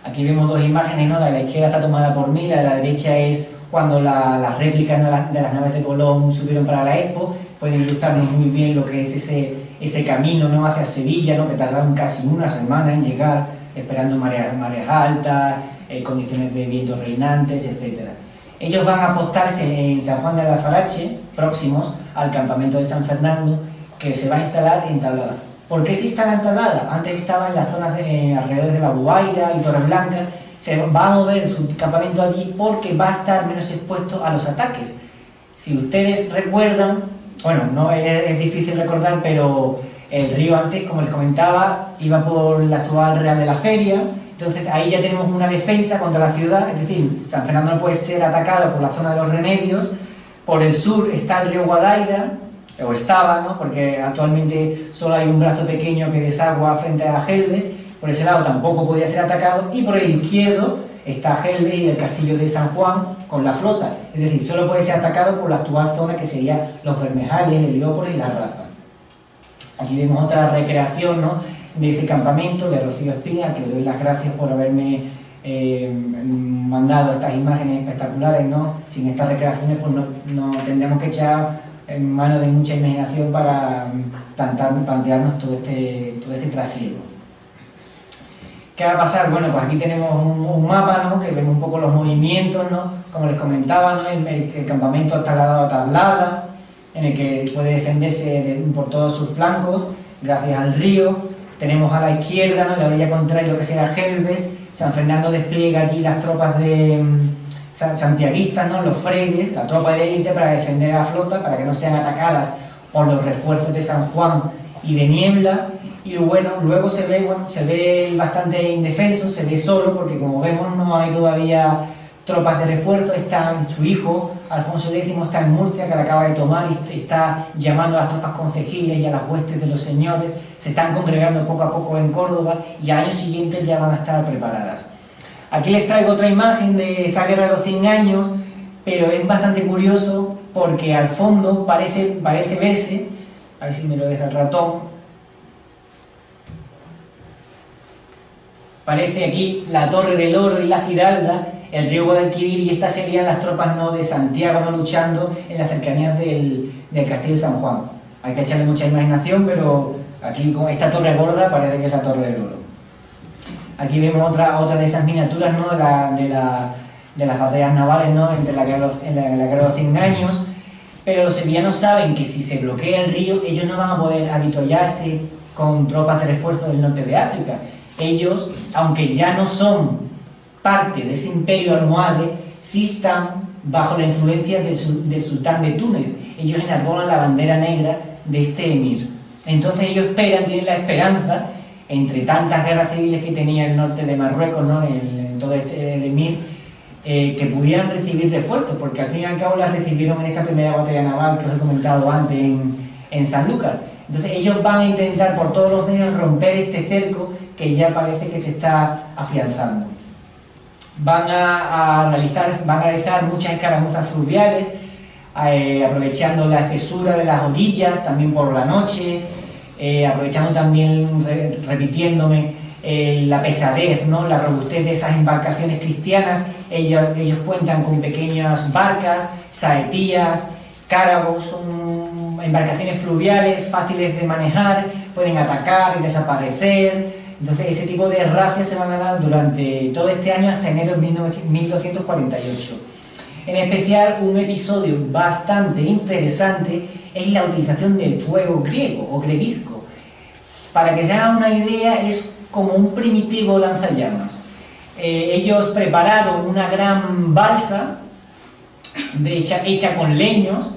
Speaker 3: Aquí vemos 2 imágenes, ¿no?, la de la izquierda está tomada por mí, la de la derecha es cuando las réplicas, ¿no?, de las naves de Colón subieron para la Expo. Pueden ilustrarnos muy bien lo que es ese camino, ¿no?, hacia Sevilla, ¿no?, que tardaron casi una semana en llegar, esperando mareas altas, condiciones de vientos reinantes, etc. Ellos van a apostarse en San Juan de Alfarache, próximos al campamento de San Fernando, que se va a instalar en Tablada. ¿Por qué se instalan tabladas? Antes estaba en las zonas alrededor de la Guaira y Torreblanca. Se va a mover su campamento allí porque va a estar menos expuesto a los ataques. Si ustedes recuerdan, bueno, no es difícil recordar, pero el río antes, como les comentaba, iba por la actual Real de la Feria. Entonces ahí ya tenemos una defensa contra la ciudad, es decir, San Fernando no puede ser atacado por la zona de los Remedios. Por el sur está el río Guadaira, o estaba, ¿no? Porque actualmente solo hay un brazo pequeño que desagua frente a Gelbes. Por ese lado tampoco podía ser atacado, y por el izquierdo está Gelbes y el castillo de San Juan con la flota, es decir, solo puede ser atacado por la actual zona que sería los Bermejales, el Heliópolis y la Raza. Aquí vemos otra recreación, ¿no?, de ese campamento de Rocío Espina, que le doy las gracias por haberme mandado estas imágenes espectaculares, ¿no? Sin estas recreaciones pues no tendríamos que echar en mano de mucha imaginación para plantearnos todo este trasiego. ¿Qué va a pasar? Bueno, pues aquí tenemos un mapa, ¿no?, que vemos un poco los movimientos, ¿no? Como les comentaba, ¿no?, el campamento está trasladado a Tablada, en el que puede defenderse por todos sus flancos, gracias al río. Tenemos a la izquierda, ¿no?, en la orilla contraria, lo que será Gelbes. San Fernando despliega allí las tropas de santiaguistas, ¿no?, los fregues, la tropa de élite, para defender a la flota, para que no sean atacadas por los refuerzos de San Juan y de Niebla. Y bueno, luego se ve bastante indefenso, se ve solo, porque como vemos no hay todavía tropas de refuerzo. Está su hijo, Alfonso X, está en Murcia, que la acaba de tomar, y está llamando a las tropas concejiles y a las huestes de los señores. Se están congregando poco a poco en Córdoba, y al año siguiente ya van a estar preparadas. Aquí les traigo otra imagen de esa guerra de los 100 años, pero es bastante curioso porque al fondo parece verse, a ver si me lo deja el ratón, parece aquí la Torre del Oro y la Giralda, el río Guadalquivir, y estas serían las tropas, ¿no?, de Santiago, ¿no?, luchando en las cercanías del castillo de San Juan. Hay que echarle mucha imaginación, pero aquí con esta torre gorda parece que es la Torre del Oro. Aquí vemos otra de esas miniaturas, ¿no?, de las batallas navales, ¿no?, en la guerra de los 100 años. Pero los sevillanos saben que si se bloquea el río, ellos no van a poder avituallarse con tropas de refuerzo del norte de África. Ellos, aunque ya no son parte de ese imperio almohade, sí están bajo la influencia del sultán de Túnez. Ellos enarbolan la bandera negra de este emir. Entonces ellos tienen la esperanza, entre tantas guerras civiles que tenía el norte de Marruecos, ¿no?, todo el emir, que pudieran recibir refuerzos, porque al fin y al cabo las recibieron en esta primera batalla naval que os he comentado antes en Sanlúcar. Entonces ellos van a intentar por todos los medios romper este cerco que ya parece que se está afianzando. Van a realizar muchas escaramuzas fluviales, aprovechando la espesura de las orillas, también por la noche, aprovechando también, repitiéndome, la pesadez, ¿no?, la robustez de esas embarcaciones cristianas. Ellos cuentan con pequeñas barcas, saetías, cárabos, son embarcaciones fluviales fáciles de manejar, pueden atacar y desaparecer. Entonces ese tipo de razias se van a dar durante todo este año hasta enero de 1248. En especial, un episodio bastante interesante es la utilización del fuego griego o greguisco. Para que se hagan una idea, es como un primitivo lanzallamas. Ellos prepararon una gran balsa hecha con leños,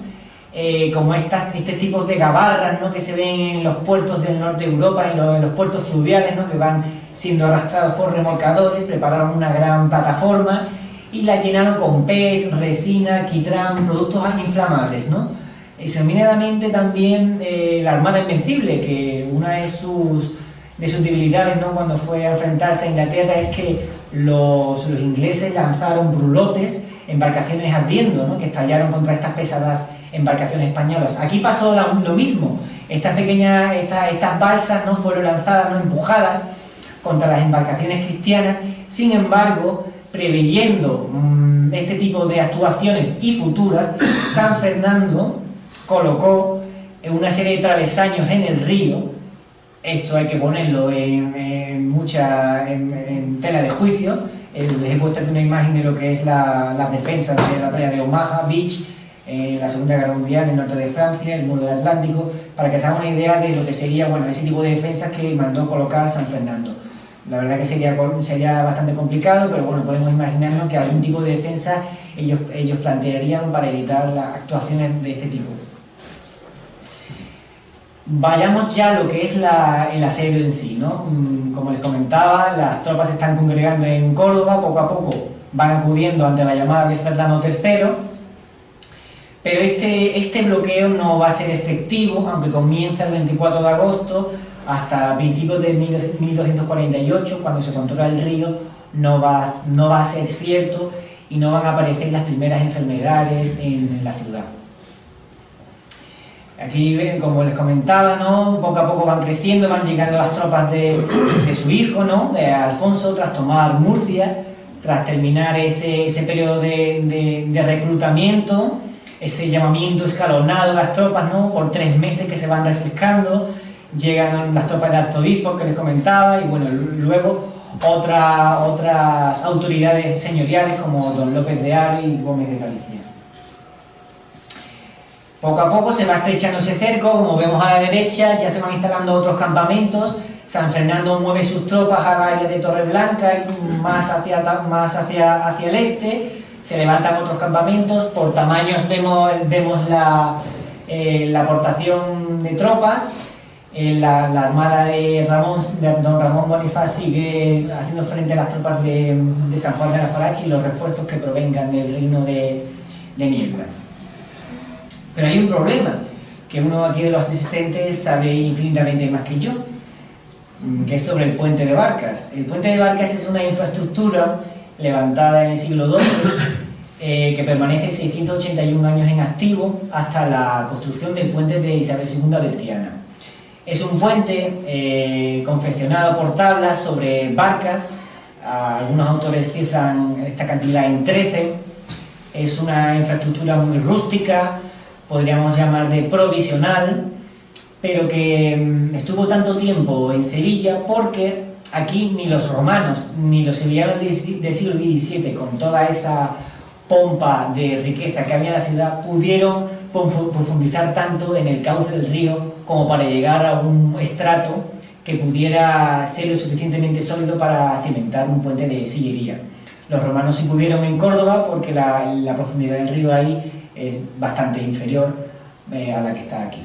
Speaker 3: como este tipo de gabarras, ¿no?, que se ven en los puertos del norte de Europa, en los puertos fluviales, ¿no?, que van siendo arrastrados por remolcadores. Prepararon una gran plataforma y la llenaron con pez, resina, quitrán, productos inflamables, ¿no? Y se me viene a la mente también la Armada Invencible, que una de sus debilidades, ¿no?, cuando fue a enfrentarse a Inglaterra, es que los ingleses lanzaron brulotes, embarcaciones ardiendo, ¿no?, que estallaron contra estas pesadas embarcaciones españolas. Aquí pasó lo mismo. Estas balsas, ¿no?, fueron lanzadas, ¿no?, empujadas contra las embarcaciones cristianas. Sin embargo, preveyendo este tipo de actuaciones y futuras, San Fernando colocó una serie de travesaños en el río. Esto hay que ponerlo en tela de juicio. Les he puesto aquí una imagen de lo que es las defensas de la playa de Omaha Beach, en la Segunda Guerra Mundial, en el norte de Francia, el muro del Atlántico, para que se haga una idea de lo que sería, bueno, ese tipo de defensas que mandó colocar San Fernando. La verdad que sería bastante complicado, pero bueno, podemos imaginarnos que algún tipo de defensa ellos plantearían para evitar las actuaciones de este tipo. Vayamos ya a lo que es el asedio en sí, ¿no? Como les comentaba, las tropas se están congregando en Córdoba, poco a poco van acudiendo ante la llamada de Fernando III, pero este bloqueo no va a ser efectivo, aunque comienza el 24 de agosto, hasta principios de 1248, cuando se controla el río, no va a ser cierto y no van a aparecer las primeras enfermedades en la ciudad. Aquí, como les comentaba, ¿no? Poco a poco van creciendo, van llegando las tropas de su hijo, ¿no? De Alfonso, tras tomar Murcia, tras terminar ese periodo de reclutamiento, ese llamamiento escalonado de las tropas, ¿no? Por 3 meses que se van refrescando, llegan las tropas de arzobispos que les comentaba, y bueno, luego otras autoridades señoriales como Don López de Ari y Gómez de Galicia. Poco a poco se va estrechando ese cerco, como vemos a la derecha, ya se van instalando otros campamentos. San Fernando mueve sus tropas al área de Torreblanca y más hacia el este. Se levantan otros campamentos. Por tamaños vemos la aportación de tropas. La armada de don Ramón Bonifaz sigue haciendo frente a las tropas de San Juan de la Farache y los refuerzos que provengan del reino de Niebla. Pero hay un problema, que uno aquí de los asistentes sabe infinitamente más que yo, que es sobre el puente de Barcas. El puente de Barcas es una infraestructura levantada en el siglo XII que permanece 681 años en activo hasta la construcción del puente de Isabel II de Triana. Es un puente confeccionado por tablas sobre barcas, algunos autores cifran esta cantidad en 13, es una infraestructura muy rústica, podríamos llamar de provisional, pero que estuvo tanto tiempo en Sevilla porque aquí ni los romanos ni los sevillanos del siglo XVII, con toda esa pompa de riqueza que había en la ciudad, pudieron profundizar tanto en el cauce del río como para llegar a un estrato que pudiera ser lo suficientemente sólido para cimentar un puente de sillería. Los romanos sí pudieron en Córdoba porque la profundidad del río ahí es bastante inferior a la que está aquí.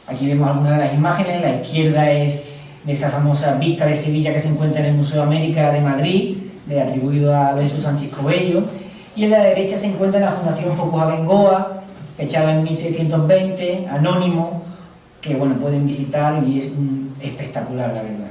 Speaker 3: Aquí vemos algunas de las imágenes. La izquierda es de esa famosa vista de Sevilla que se encuentra en el Museo América de Madrid, atribuido a Lorenzo Sánchez Coello, y en la derecha se encuentra la Fundación Focus Abengoa, fechado en 1620, anónimo, que bueno, pueden visitar y es espectacular, la verdad.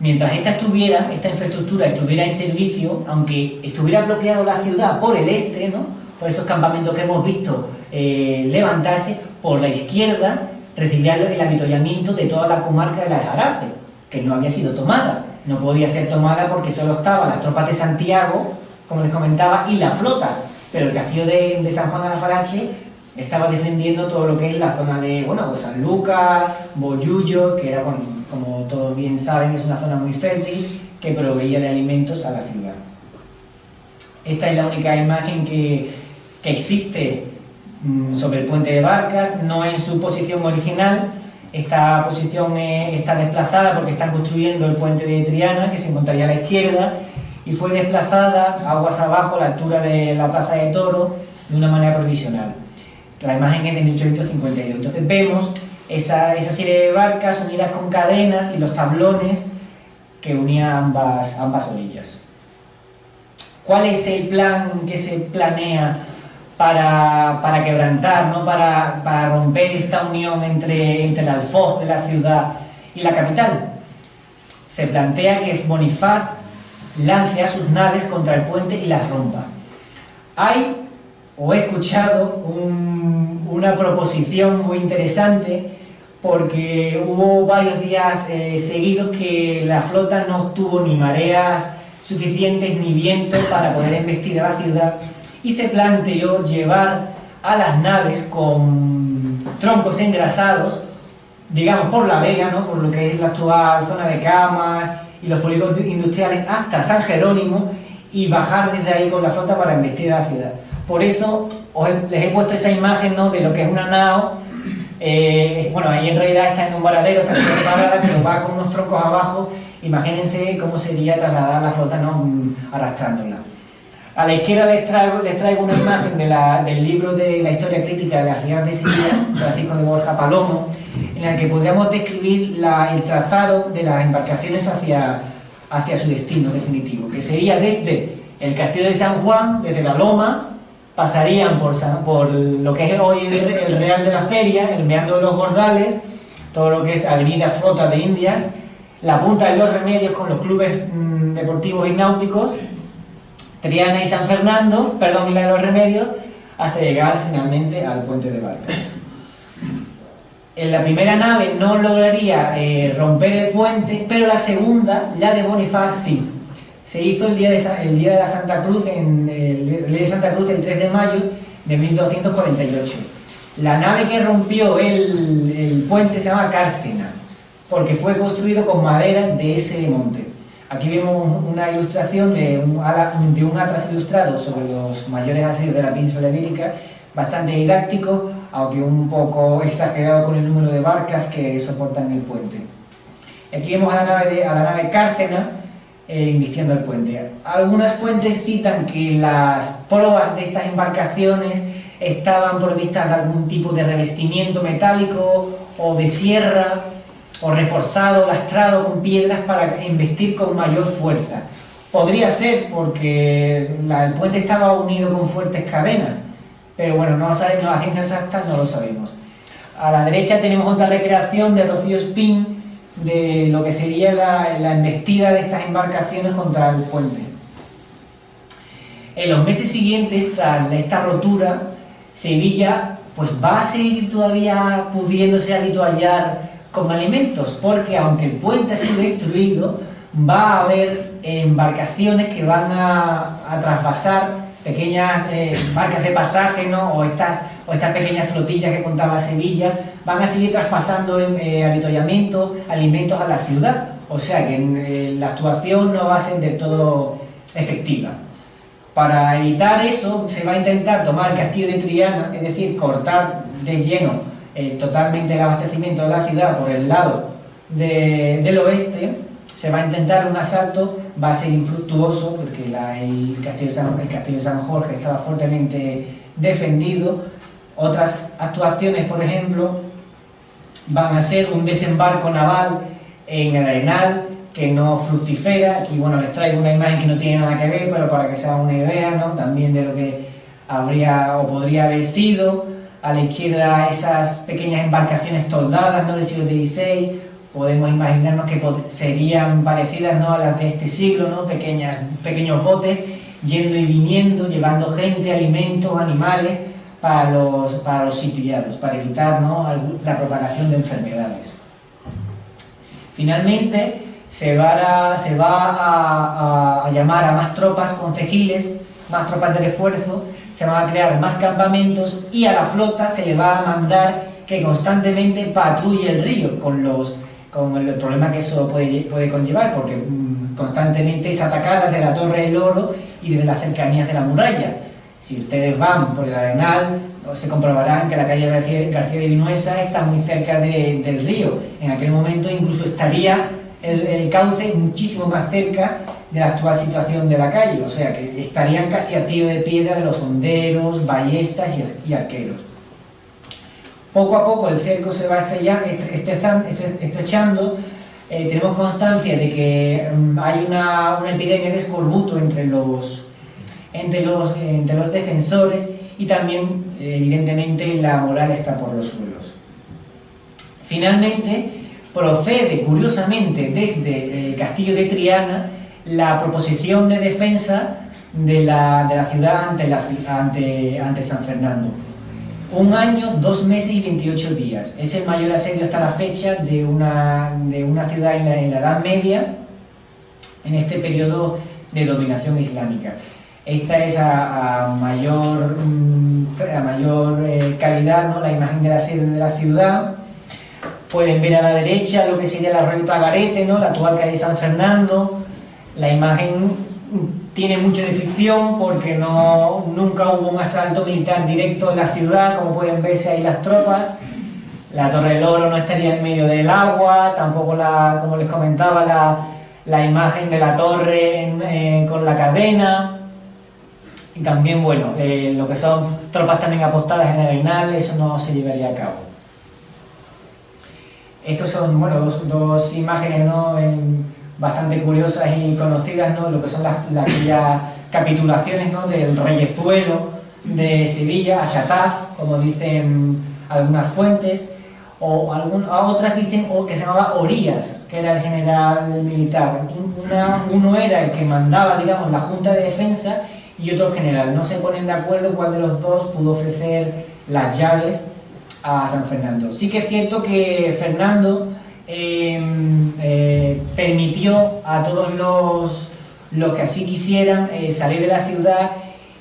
Speaker 3: Mientras esta infraestructura estuviera en servicio, aunque estuviera bloqueado la ciudad por el este, ¿no? Por esos campamentos que hemos visto levantarse, por la izquierda recibía el avituallamiento de toda la comarca del Aljarafe, que no había sido tomada. No podía ser tomada porque solo estaban las tropas de Santiago, como les comentaba, y la flota, pero el castillo de San Juan de la Farache estaba defendiendo todo lo que es la zona de, bueno, pues San Lucas, Bollullo, que era, bueno, como todos bien saben, es una zona muy fértil que proveía de alimentos a la ciudad. Esta es la única imagen que existe sobre el puente de Barcas, no en su posición original. Esta posición está desplazada porque están construyendo el puente de Triana, que se encontraría a la izquierda, y fue desplazada aguas abajo a la altura de la Plaza de Toros de una manera provisional. La imagen es de 1852. Entonces vemos esa serie de barcas unidas con cadenas y los tablones que unían ambas orillas. ¿Cuál es el plan que se planea para quebrantar, ¿no? para romper esta unión entre el alfoz de la ciudad y la capital? Se plantea que Bonifaz lance a sus naves contra el puente y las rompa. He escuchado una proposición muy interesante, porque hubo varios días seguidos que la flota no tuvo ni mareas suficientes ni viento para poder embestir a la ciudad, y se planteó llevar a las naves con troncos engrasados, digamos por La Vega, ¿no? Por lo que es la actual zona de Camas y los polígonos industriales, hasta San Jerónimo, y bajar desde ahí con la flota para embestir a la ciudad. Por eso les he puesto esa imagen, ¿no?, de lo que es una nao. Bueno, ahí en realidad está en un varadero, está en una parada, pero va con unos troncos abajo. Imagínense cómo sería trasladar la flota, ¿no?, arrastrándola. A la izquierda les traigo una imagen del libro de la historia crítica de las Rías de Sevilla, Francisco de Borja Palomo, en el que podríamos describir el trazado de las embarcaciones hacia su destino definitivo, que sería desde el Castillo de San Juan, desde la Loma, pasarían por lo que es hoy el Real de la Feria, el Meandro de los Gordales, todo lo que es Avenidas Flotas de Indias, la Punta de los Remedios con los clubes deportivos y náuticos, Triana y San Fernando, perdón, Isla de los Remedios, hasta llegar finalmente al Puente de Barcas. En la primera nave no lograría romper el puente, pero la segunda, la de Bonifaz, sí. Se hizo el día de la Santa Cruz, el día de Santa Cruz, el 3 de mayo de 1248. La nave que rompió el puente se llama Cárcena, porque fue construido con madera de ese monte. Aquí vemos una ilustración de un atlas ilustrado sobre los mayores asirios de la península ibérica, bastante didáctico, aunque un poco exagerado con el número de barcas que soportan el puente. Aquí vemos a la nave Cárcena invistiendo el puente. Algunas fuentes citan que las proas de estas embarcaciones estaban provistas de algún tipo de revestimiento metálico o de sierra, o reforzado, lastrado con piedras para embestir con mayor fuerza. Podría ser porque el puente estaba unido con fuertes cadenas, pero bueno, no sabemos, a ciencia exacta no lo sabemos. A la derecha tenemos otra recreación de Rocío Espín de lo que sería la embestida de estas embarcaciones contra el puente. En los meses siguientes, tras esta rotura, Sevilla pues va a seguir todavía pudiéndose avituallar con alimentos, porque aunque el puente ha sido destruido, va a haber embarcaciones que van a traspasar pequeñas barcas de pasaje, ¿no?, o estas pequeñas flotillas que contaba Sevilla, van a seguir traspasando avituallamiento, alimentos a la ciudad, o sea que la actuación no va a ser del todo efectiva. Para evitar eso, se va a intentar tomar el castillo de Triana, es decir, cortar de lleno totalmente el abastecimiento de la ciudad por el lado del oeste. Se va a intentar un asalto, va a ser infructuoso porque el castillo de San Jorge estaba fuertemente defendido. Otras actuaciones, por ejemplo, van a ser un desembarco naval en el Arenal, que no fructifera. Aquí, bueno, les traigo una imagen que no tiene nada que ver, pero para que se hagan una idea, ¿no?, también de lo que habría o podría haber sido. A la izquierda esas pequeñas embarcaciones toldadas, ¿no?, del siglo XVI, podemos imaginarnos que serían parecidas, ¿no?, a las de este siglo, ¿no?, pequeños botes yendo y viniendo, llevando gente, alimentos, animales para los sitiados, para evitar, ¿no?, la propagación de enfermedades. Finalmente se va a llamar a más tropas concejiles, más tropas de refuerzo, se van a crear más campamentos y a la flota se le va a mandar que constantemente patrulle el río, con el problema que eso puede conllevar, porque constantemente es atacada desde la Torre del Oro y desde las cercanías de la muralla. Si ustedes van por el Arenal, se comprobarán que la calle García de Vinuesa está muy cerca del río. En aquel momento incluso estaría el cauce muchísimo más cerca de la actual situación de la calle, o sea que estarían casi a tiro de piedra de los honderos, ballestas y arqueros. Poco a poco el cerco se va estrechando. Tenemos constancia de que hay una epidemia de escorbuto entre los defensores, y también evidentemente la moral está por los suelos. Finalmente procede curiosamente desde el castillo de Triana la proposición de defensa de la ciudad ante San Fernando. 1 año, 2 meses y 28 días. Es el mayor asedio hasta la fecha de una ciudad en la Edad Media, en este periodo de dominación islámica. Esta es a mayor calidad, ¿no?, la imagen del asedio de la ciudad. Pueden ver a la derecha lo que sería el arroyo Tagarete, ¿no?, la actual calle San Fernando. La imagen tiene mucho de ficción porque nunca hubo un asalto militar directo en la ciudad, como pueden verse ahí las tropas. La Torre del Oro no estaría en medio del agua, tampoco como les comentaba, la imagen de la torre con la cadena. Y también, bueno, lo que son tropas también apostadas en el Arenal, eso no se llevaría a cabo. Estos son, bueno, dos imágenes, ¿no?, bastante curiosas y conocidas, ¿no?, lo que son aquellas capitulaciones, ¿no?, del reyezuelo de Sevilla, a Chataz, como dicen algunas fuentes, o otras dicen que se llamaba Orías, que era el general militar. Uno era el que mandaba, digamos, la Junta de Defensa, y otro general. No se ponen de acuerdo cuál de los dos pudo ofrecer las llaves a San Fernando. Sí que es cierto que Fernando permitió a todos los que así quisieran salir de la ciudad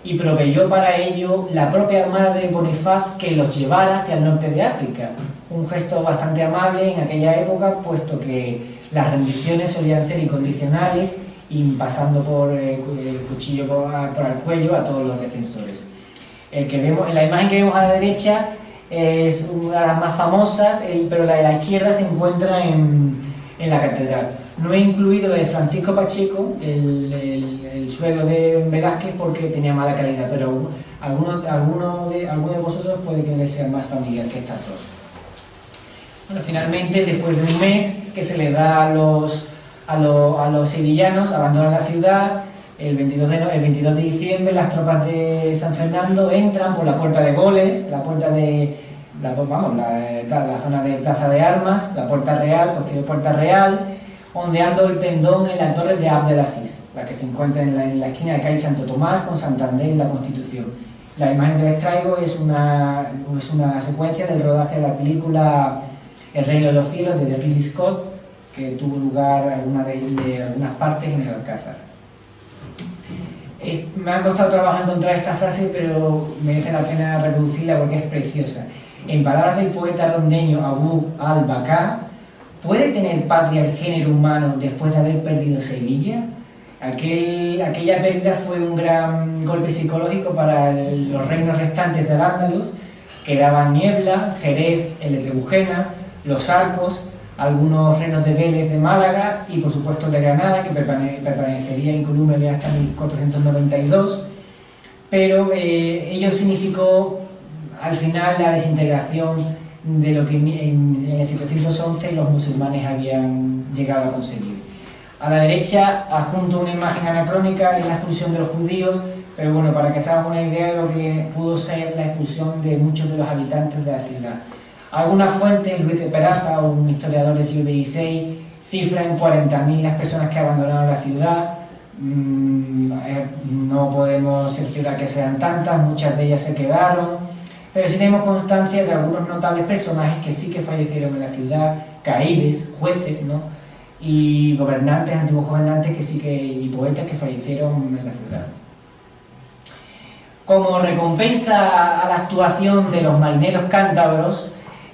Speaker 3: y proveyó para ello la propia armada de Bonifaz que los llevara hacia el norte de África. Un gesto bastante amable en aquella época, puesto que las rendiciones solían ser incondicionales y pasando por el cuchillo por el cuello a todos los defensores. En la imagen que vemos a la derecha es una de las más famosas, pero la de la izquierda se encuentra en la catedral. No he incluido la de Francisco Pacheco, el suegro de Velázquez, porque tenía mala calidad, pero alguno de vosotros puede que les sea más familiar que estas dos. Bueno, finalmente, después de un mes que se le da a los sevillanos, abandonan la ciudad. El 22 de diciembre las tropas de San Fernando entran por la Puerta de Goles, la zona de Plaza de Armas, la Puerta Real, posterior Puerta Real, ondeando el pendón en la torre de Abdelaziz, la que se encuentra en la esquina de calle Santo Tomás con Santander y la Constitución. La imagen que les traigo es una secuencia del rodaje de la película El Reino de los Cielos de Ridley Scott, que tuvo lugar algunas partes en el Alcázar. Me ha costado trabajo encontrar esta frase, pero merece la pena reproducirla porque es preciosa. En palabras del poeta rondeño Abu al-Bakr, ¿puede tener patria el género humano después de haber perdido Sevilla? Aquella pérdida fue un gran golpe psicológico para los reinos restantes del Al-Ándalus. Quedaban Niebla, Jerez, el de Trebujena, los Arcos, algunos reinos de Vélez de Málaga y por supuesto de Granada, que permanecería incoluble hasta 1492, pero ello significó al final la desintegración de lo que en el 711 los musulmanes habían llegado a conseguir. A la derecha adjunto una imagen anacrónica de la expulsión de los judíos, pero bueno, para que se hagan una idea de lo que pudo ser la expulsión de muchos de los habitantes de la ciudad. Algunas fuentes, Luis de Peraza, un historiador del siglo XVI, cifra en 40.000 las personas que abandonaron la ciudad. No podemos cerciorar que sean tantas, muchas de ellas se quedaron, pero sí tenemos constancia de algunos notables personajes que sí que fallecieron en la ciudad, caídes, jueces, ¿no?, y gobernantes, antiguos gobernantes y poetas que fallecieron en la ciudad. Como recompensa a la actuación de los marineros cántabros,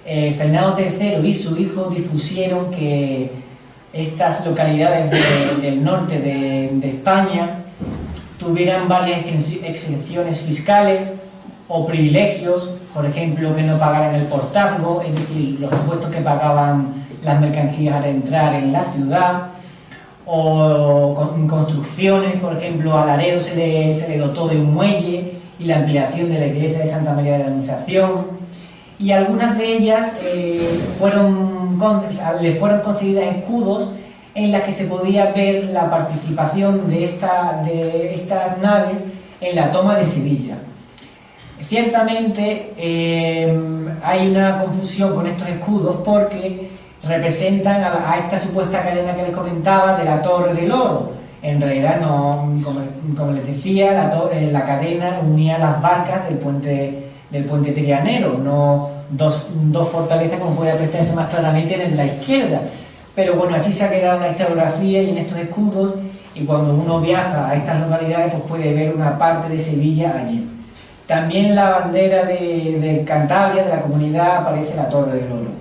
Speaker 3: Fernando III y su hijo dispusieron que estas localidades del norte de España tuvieran varias exenciones fiscales o privilegios, por ejemplo, que no pagaran el portazgo, es decir, los impuestos que pagaban las mercancías al entrar en la ciudad, o construcciones, por ejemplo, a Laredo se le dotó de un muelle y la ampliación de la iglesia de Santa María de la Anunciación, y algunas de ellas le fueron concedidas escudos en las que se podía ver la participación de estas naves en la toma de Sevilla. Ciertamente hay una confusión con estos escudos porque representan a esta supuesta cadena que les comentaba de la Torre del Oro. En realidad, no, como les decía, la cadena unía las barcas del puente trianero, no dos fortalezas como puede apreciarse más claramente en la izquierda. Pero bueno, así se ha quedado en la historiografía y en estos escudos, y cuando uno viaja a estas localidades pues puede ver una parte de Sevilla allí. También en la bandera de Cantabria, de la comunidad, aparece la Torre del Oro.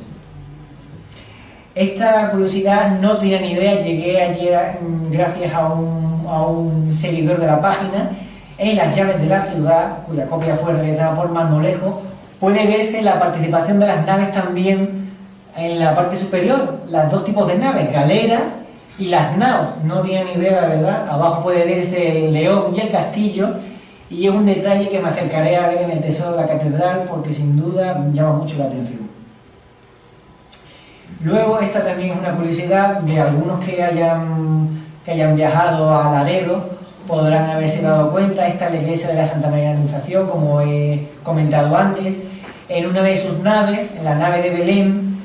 Speaker 3: Esta curiosidad no tenía ni idea, llegué ayer gracias a a un seguidor de la página, en las llaves de la ciudad, cuya copia fue realizada por Marmolejo, puede verse la participación de las naves también en la parte superior, los dos tipos de naves, galeras y las naos. No tienen idea, la verdad. Abajo puede verse el león y el castillo, y es un detalle que me acercaré a ver en el tesoro de la catedral porque sin duda llama mucho la atención. Luego, esta también es una curiosidad de algunos que hayan viajado a Laredo, podrán haberse dado cuenta. Esta es la iglesia de la Santa María de la Anunciación, como he comentado antes. En una de sus naves, en la nave de Belén,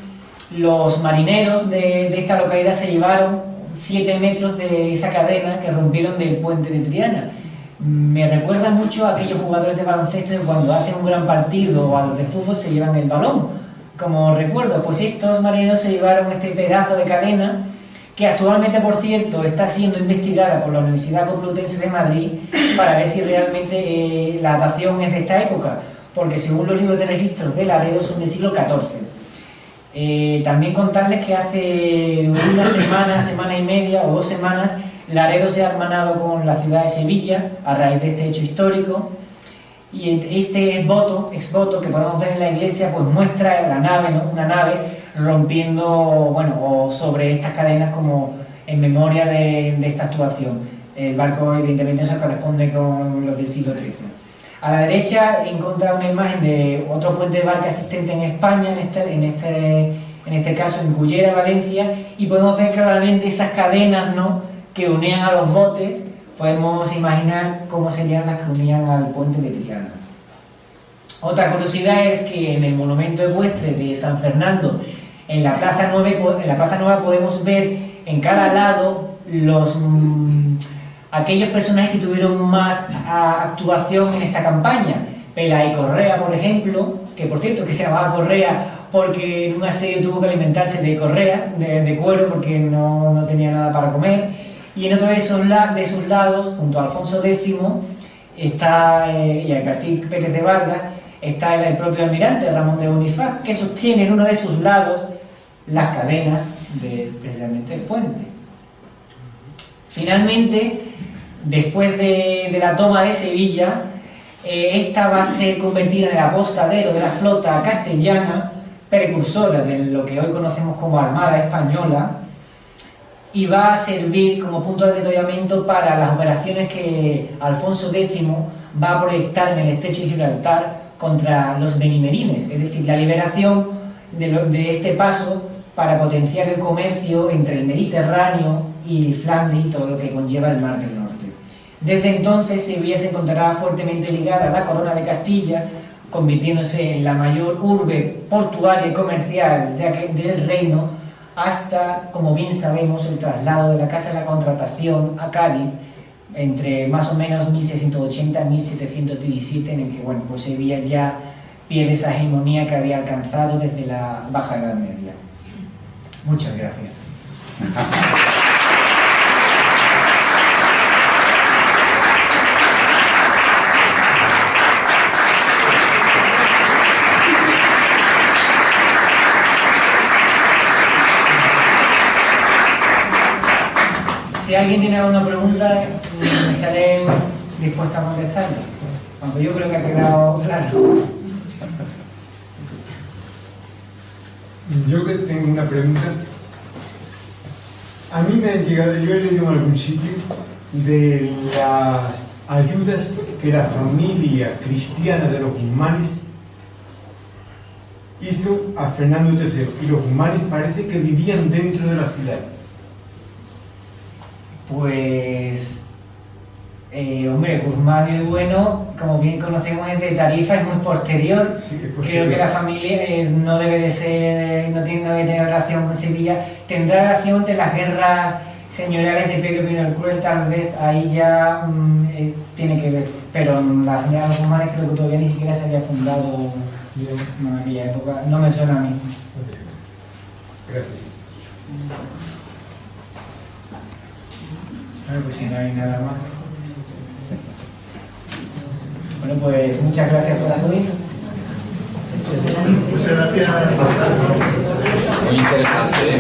Speaker 3: los marineros de esta localidad se llevaron 7 metros de esa cadena que rompieron del puente de Triana. Me recuerda mucho a aquellos jugadores de baloncesto que cuando hacen un gran partido o a los de fútbol se llevan el balón. Como recuerdo, pues estos marineros se llevaron este pedazo de cadena, que actualmente, por cierto, está siendo investigada por la Universidad Complutense de Madrid para ver si realmente la datación es de esta época, porque según los libros de registros de Laredo son del siglo XIV. También contarles que hace una semana y media o 2 semanas, Laredo se ha hermanado con la ciudad de Sevilla a raíz de este hecho histórico, y este exvoto que podemos ver en la iglesia pues muestra la nave, ¿no? Una nave rompiendo, bueno, sobre estas cadenas como en memoria de esta actuación. El barco evidentemente se corresponde con los del siglo XIII. A la derecha he encontrado una imagen de otro puente de barca existente en España, en este caso en Cullera, Valencia, y podemos ver claramente esas cadenas, ¿no?, que unían a los botes. Podemos imaginar cómo serían las que unían al puente de Triana. Otra curiosidad es que en el monumento ecuestre de San Fernando, en la Plaza Nueva podemos ver en cada lado aquellos personajes que tuvieron más actuación en esta campaña. Pelay Correa, por ejemplo, que por cierto que se llamaba Correa porque en un asedio tuvo que alimentarse de correa, de cuero, porque no tenía nada para comer. Y en otro de sus lados, junto a Alfonso X, está, y a García Pérez de Vargas, está el propio almirante Ramón de Bonifaz, que sostiene en uno de sus lados las cadenas precisamente del puente. Finalmente, después de la toma de Sevilla, esta va a ser convertida en el apostadero de la flota castellana, precursora de lo que hoy conocemos como Armada Española, y va a servir como punto de detonamiento para las operaciones que Alfonso X va a proyectar en el estrecho de Gibraltar contra los benimerines, es decir, la liberación de este paso para potenciar el comercio entre el Mediterráneo y Flandes y todo lo que conlleva el Mar del Norte. Desde entonces Sevilla se encontrará fuertemente ligada a la Corona de Castilla, convirtiéndose en la mayor urbe portuaria y comercial del reino, hasta, como bien sabemos, el traslado de la Casa de la Contratación a Cádiz entre más o menos 1680 y 1717, en el que, bueno, pues Sevilla ya pierde esa hegemonía que había alcanzado desde la Baja Edad Media. Muchas gracias. Si alguien tiene alguna pregunta, estaré dispuesto a contestarla, aunque yo creo que ha quedado claro.
Speaker 4: Yo que tengo una pregunta. A mí me han llegado, yo he leído en algún sitio de las ayudas que la familia cristiana de los Guzmanes hizo a Fernando III, y los Guzmanes parece que vivían dentro de la ciudad.
Speaker 3: Pues, hombre, Guzmán el Bueno, como bien conocemos, es de Tarifa, es muy posterior.
Speaker 4: Sí, es posterior.
Speaker 3: Creo que la familia no debe de ser, no debe tener relación con Sevilla. Tendrá relación entre las guerras señoriales de Pedro I el Cruel, tal vez ahí ya tiene que ver. Pero la familia de los Guzmanes creo que todavía ni siquiera se había fundado en aquella época. No me suena a mí.
Speaker 4: Gracias.
Speaker 3: Bueno, pues si no hay nada más. Bueno, pues muchas gracias por acudir.
Speaker 1: Muchas gracias.
Speaker 5: Muy interesante, ¿eh?